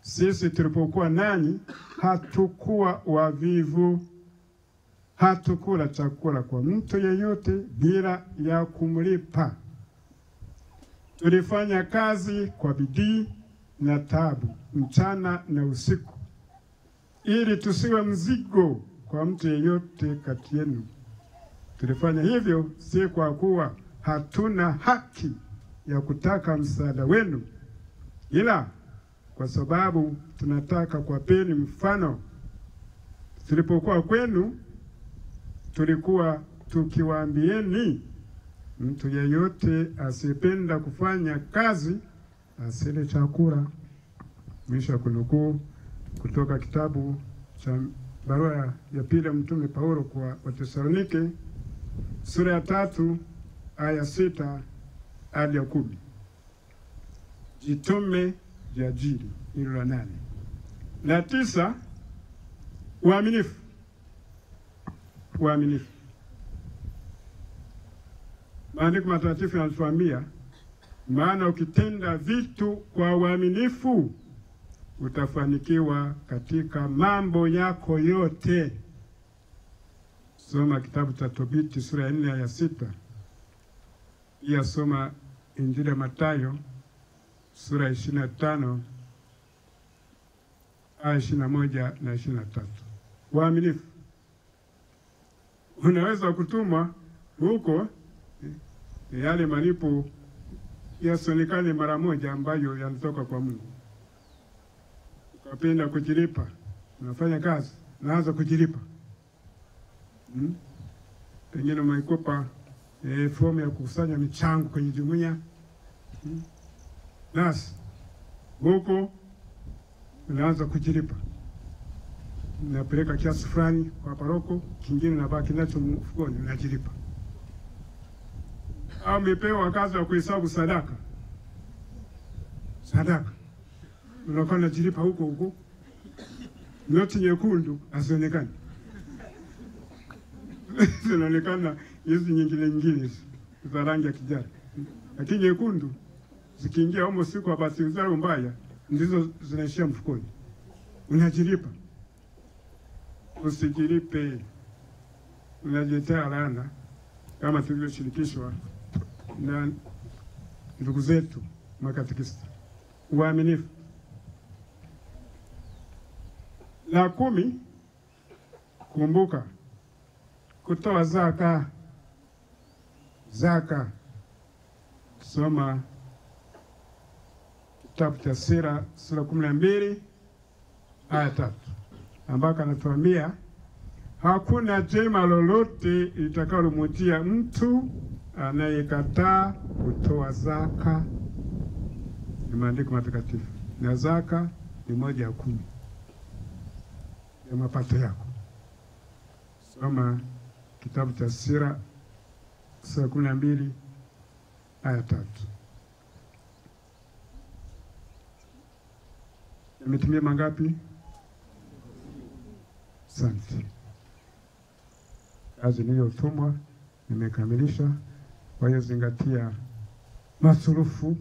Sisi tulipokuwa nanyi hatukuwa wavivu, hatukula chakula kwa mtu yeyote bila ya kumlipa. Tulifanya kazi kwa bidii na taabu mchana na usiku, ili tusiwe mzigo kwa mtu yeyote kati yenu. Tulifanya hivyo si kwa kuwa hatuna haki ya kutaka msaada wenu, ila kwa sababu tunataka kuwapeni mfano. Tulipokuwa kwenu, tulikuwa tukiwaambieni, mtu yeyote asipenda kufanya kazi asile chakula. Mwisho kunukuu kutoka kitabu cha barua ya pili mtume Paulo kwa Wathesalonike sura ya 3 aya 6 hadi 10. Jitume, jiajiri, hilo la 8. La 9, uaminifu. Uaminifu. Maandiko matakatifu yanatuambia, maana ukitenda vitu kwa uaminifu utafanikiwa katika mambo yako yote. Soma kitabu cha Tobiti sura ya 4 aya 6. Pia soma Injili ya Mathayo sura ya 25 aya 21 na 23. Uaminifu. Unaweza kutumwa huko yale malipo yasionekane mara moja ambayo yanatoka kwa Mungu. Ukapenda kujilipa, unafanya kazi, naanza kujilipa. Pengine umeikopa fomu ya kukusanya michango kwenye jumuiya. Nasi huko unaanza kujilipa. Unapeleka kiasi fulani kwa paroko, kingine unabaki nacho mfukoni unajilipa. au umepewa kazi ya kuhesabu sadaka, unakuwa unajilipa huko huko, noti nyekundu hazionekani zinaonekana hizi nyingine za rangi ya kijani, lakini nyekundu zikiingia humo siku ya bahati mbaya ndizo zinaishia mfukoni, unajilipa. Usijilipe, unajiletea laana, kama tulivyoshirikishwa na ndugu zetu makatekista. Uaminifu. La 10, kumbuka kutoa zaka. Soma kitabu cha sura 12 aya 3, ambako anatuambia hakuna jema lolote litakalomjia mtu anayekataa kutoa zaka. Ni maandiko matakatifu, na zaka ni 1/10 ya mapato yako. Soma kitabu cha sura 12 aya 3. Yametimia mangapi? Asante. Kazi niliyotumwa nimekamilisha. Kwa hiyo zingatia masurufu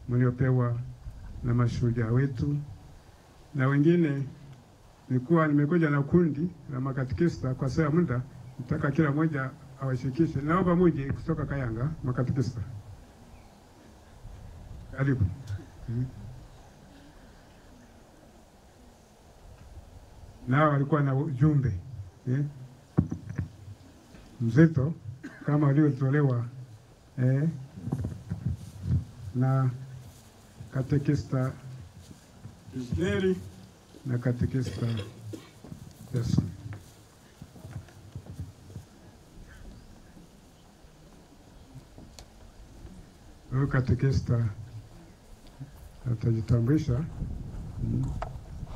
mliopewa na mashuhuda wetu na wengine. Nilikuwa nimekuja na kundi la makatekista, kwa sababu muda nataka kila mmoja awashirikishe. Naomba muje kutoka Kayanga makatekista. Karibu. Nao walikuwa na ujumbe mzito kama waliotolewa na katekista Isderi na katekista Yesu. Huyo katekista atajitambulisha.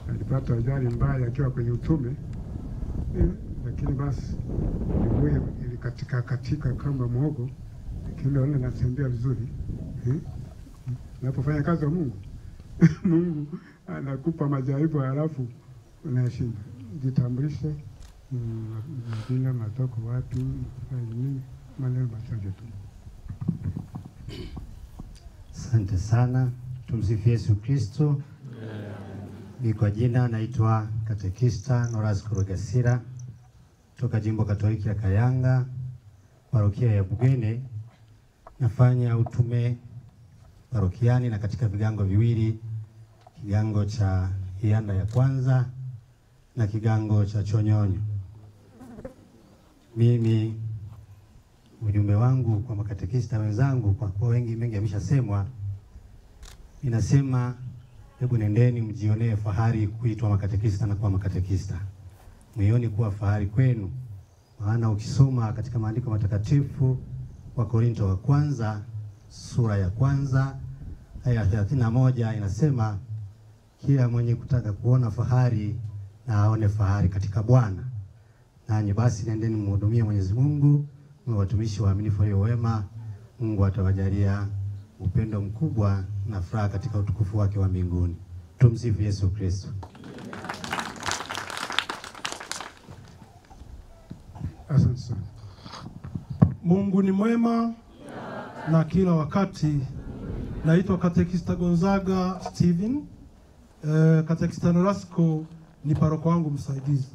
Alipata ajali mbaya akiwa kwenye utume, lakini basi miguu ilikatika kama mwogo, lakini leo anatembea vizuri. Unapofanya kazi ya Mungu Mungu anakupa majaribu halafu unashinda. Jitambulishe, jina, matoko wapi, nini, maneno machache tu. Asante sana. Tumsifu Yesu Kristo. Ni kwa jina naitwa Katekista Noras Kurugasira toka Jimbo Katoliki ya Kayanga, parokia ya Bugene. Nafanya utume parokiani na katika vigango viwili, kigango cha Ianda ya kwanza na kigango cha Chonyonyo. Mimi ujumbe wangu kwa makatekista wenzangu, kwa kuwa mengi yameshasemwa, ninasema hebu nendeni mjionee fahari kuitwa makatekista na kuwa makatekista. Mwioni kuwa fahari kwenu, maana ukisoma katika maandiko matakatifu wa Korinto wa kwanza sura ya kwanza aya 31 inasema, kila mwenye kutaka kuona fahari na aone fahari katika Bwana. Nanyi basi nendeni mhudumie Mwenyezi Mungu, mwe watumishi waaminifu walio wema. Mungu atawajalia upendo mkubwa na furaha katika utukufu wake wa mbinguni. Tumsifu Yesu Kristo. Asante sana. Mungu ni mwema na kila wakati. Naitwa Katekista Gonzaga Steven. Katekista Norasco ni paroko wangu msaidizi.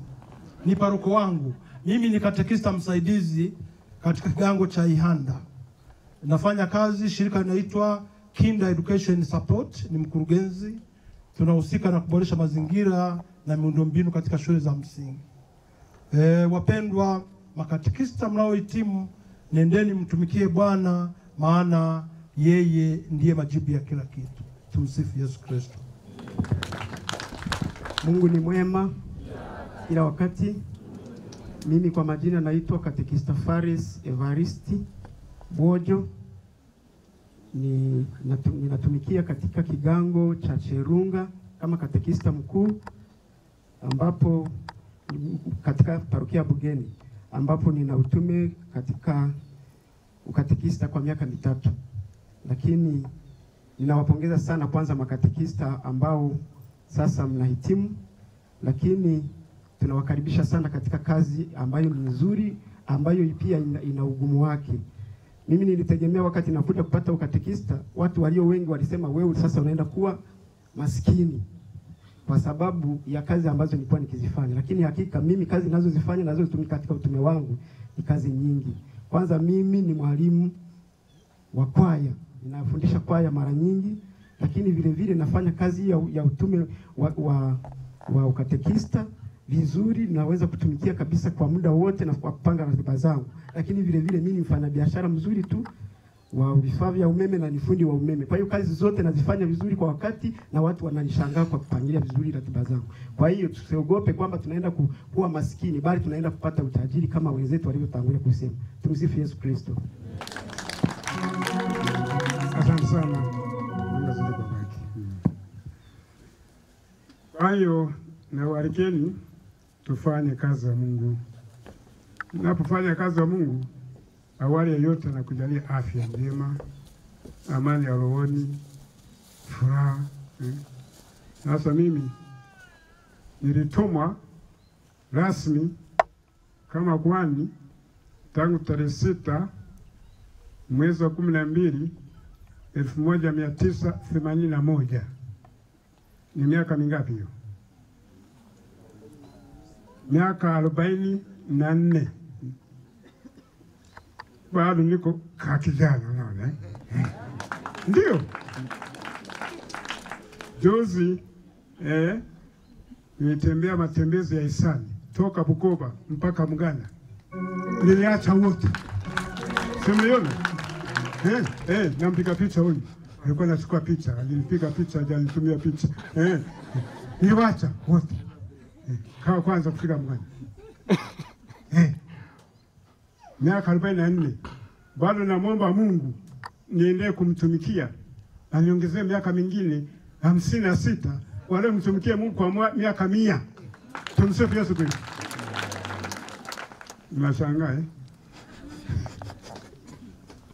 Ni paroko wangu. Mimi ni katekista msaidizi katika kigango cha Ihanda. Nafanya kazi shirika linaloitwa Kinder Education Support, ni mkurugenzi. Tunahusika na kuboresha mazingira na miundombinu katika shule za msingi. Wapendwa makatekista mnaohitimu, nendeni mtumikie Bwana, maana yeye ndiye majibu ya kila kitu. Tumsifu Yesu Kristo. Mungu ni mwema kila wakati. Mimi kwa majina naitwa Katekista Faris Evaristi Bojo. Ninatumikia katika kigango cha Cherunga kama katekista mkuu, ambapo katika parokia Bugeni, ambapo nina utume katika ukatekista kwa miaka 3, lakini ninawapongeza sana kwanza makatekista ambao sasa mnahitimu, lakini tunawakaribisha sana katika kazi ambayo ni nzuri, ambayo pia ina ugumu wake. Mimi nilitegemea wakati nakuja kupata ukatekista, watu walio wengi walisema wewe sasa unaenda kuwa maskini kwa sababu ya kazi ambazo nilikuwa nikizifanya, lakini hakika mimi kazi ninazozifanya nazotumika katika utume wangu ni kazi nyingi. Kwanza mimi ni mwalimu wa kwaya, ninafundisha kwaya mara nyingi, lakini vile vile nafanya kazi ya utume wa ukatekista vizuri, naweza kutumikia kabisa kwa muda wote na kwa kupanga ratiba zangu. Lakini vile vile mimi ni mfanyabiashara mzuri tu wa vifaa vya umeme na ni fundi wa umeme. Kwa hiyo kazi zote nazifanya vizuri kwa wakati na watu wananishangaa kwa kupangilia vizuri ratiba zangu. Kwa hiyo tusiogope kwamba tunaenda kuwa maskini, bali tunaenda kupata utajiri kama wenzetu walivyotangulia kusema. Tumsifu Yesu Kristo. Asante sana. Kwa hiyo na walikeni tufanye kazi ya Mungu. Tunapofanya kazi ya Mungu, awali ya yote na kujalia afya njema, amani ya rohoni, furaha. Sasa mimi nilitumwa rasmi kama kuhani tangu tarehe 6 mwezi wa 12 1981. Ni miaka mingapi hiyo? Miaka 44. Bado niko kakijana, unaona ndio. Juzi nilitembea matembezi ya hisani toka Bukoba mpaka Mgana. Niliacha wote. Simuliona? Nampiga picha huyu. Alikuwa anachukua picha, alinipiga picha, alinitumia picha. Niliacha wote. Kwa kwanza kufika Mgana. Miaka 44. Bado namwomba Mungu niendelee kumtumikia. Aniongezee miaka mingine 56 wale mtumikie Mungu kwa miaka 100. Tumsifu Yesu Kristo. Mnashangaa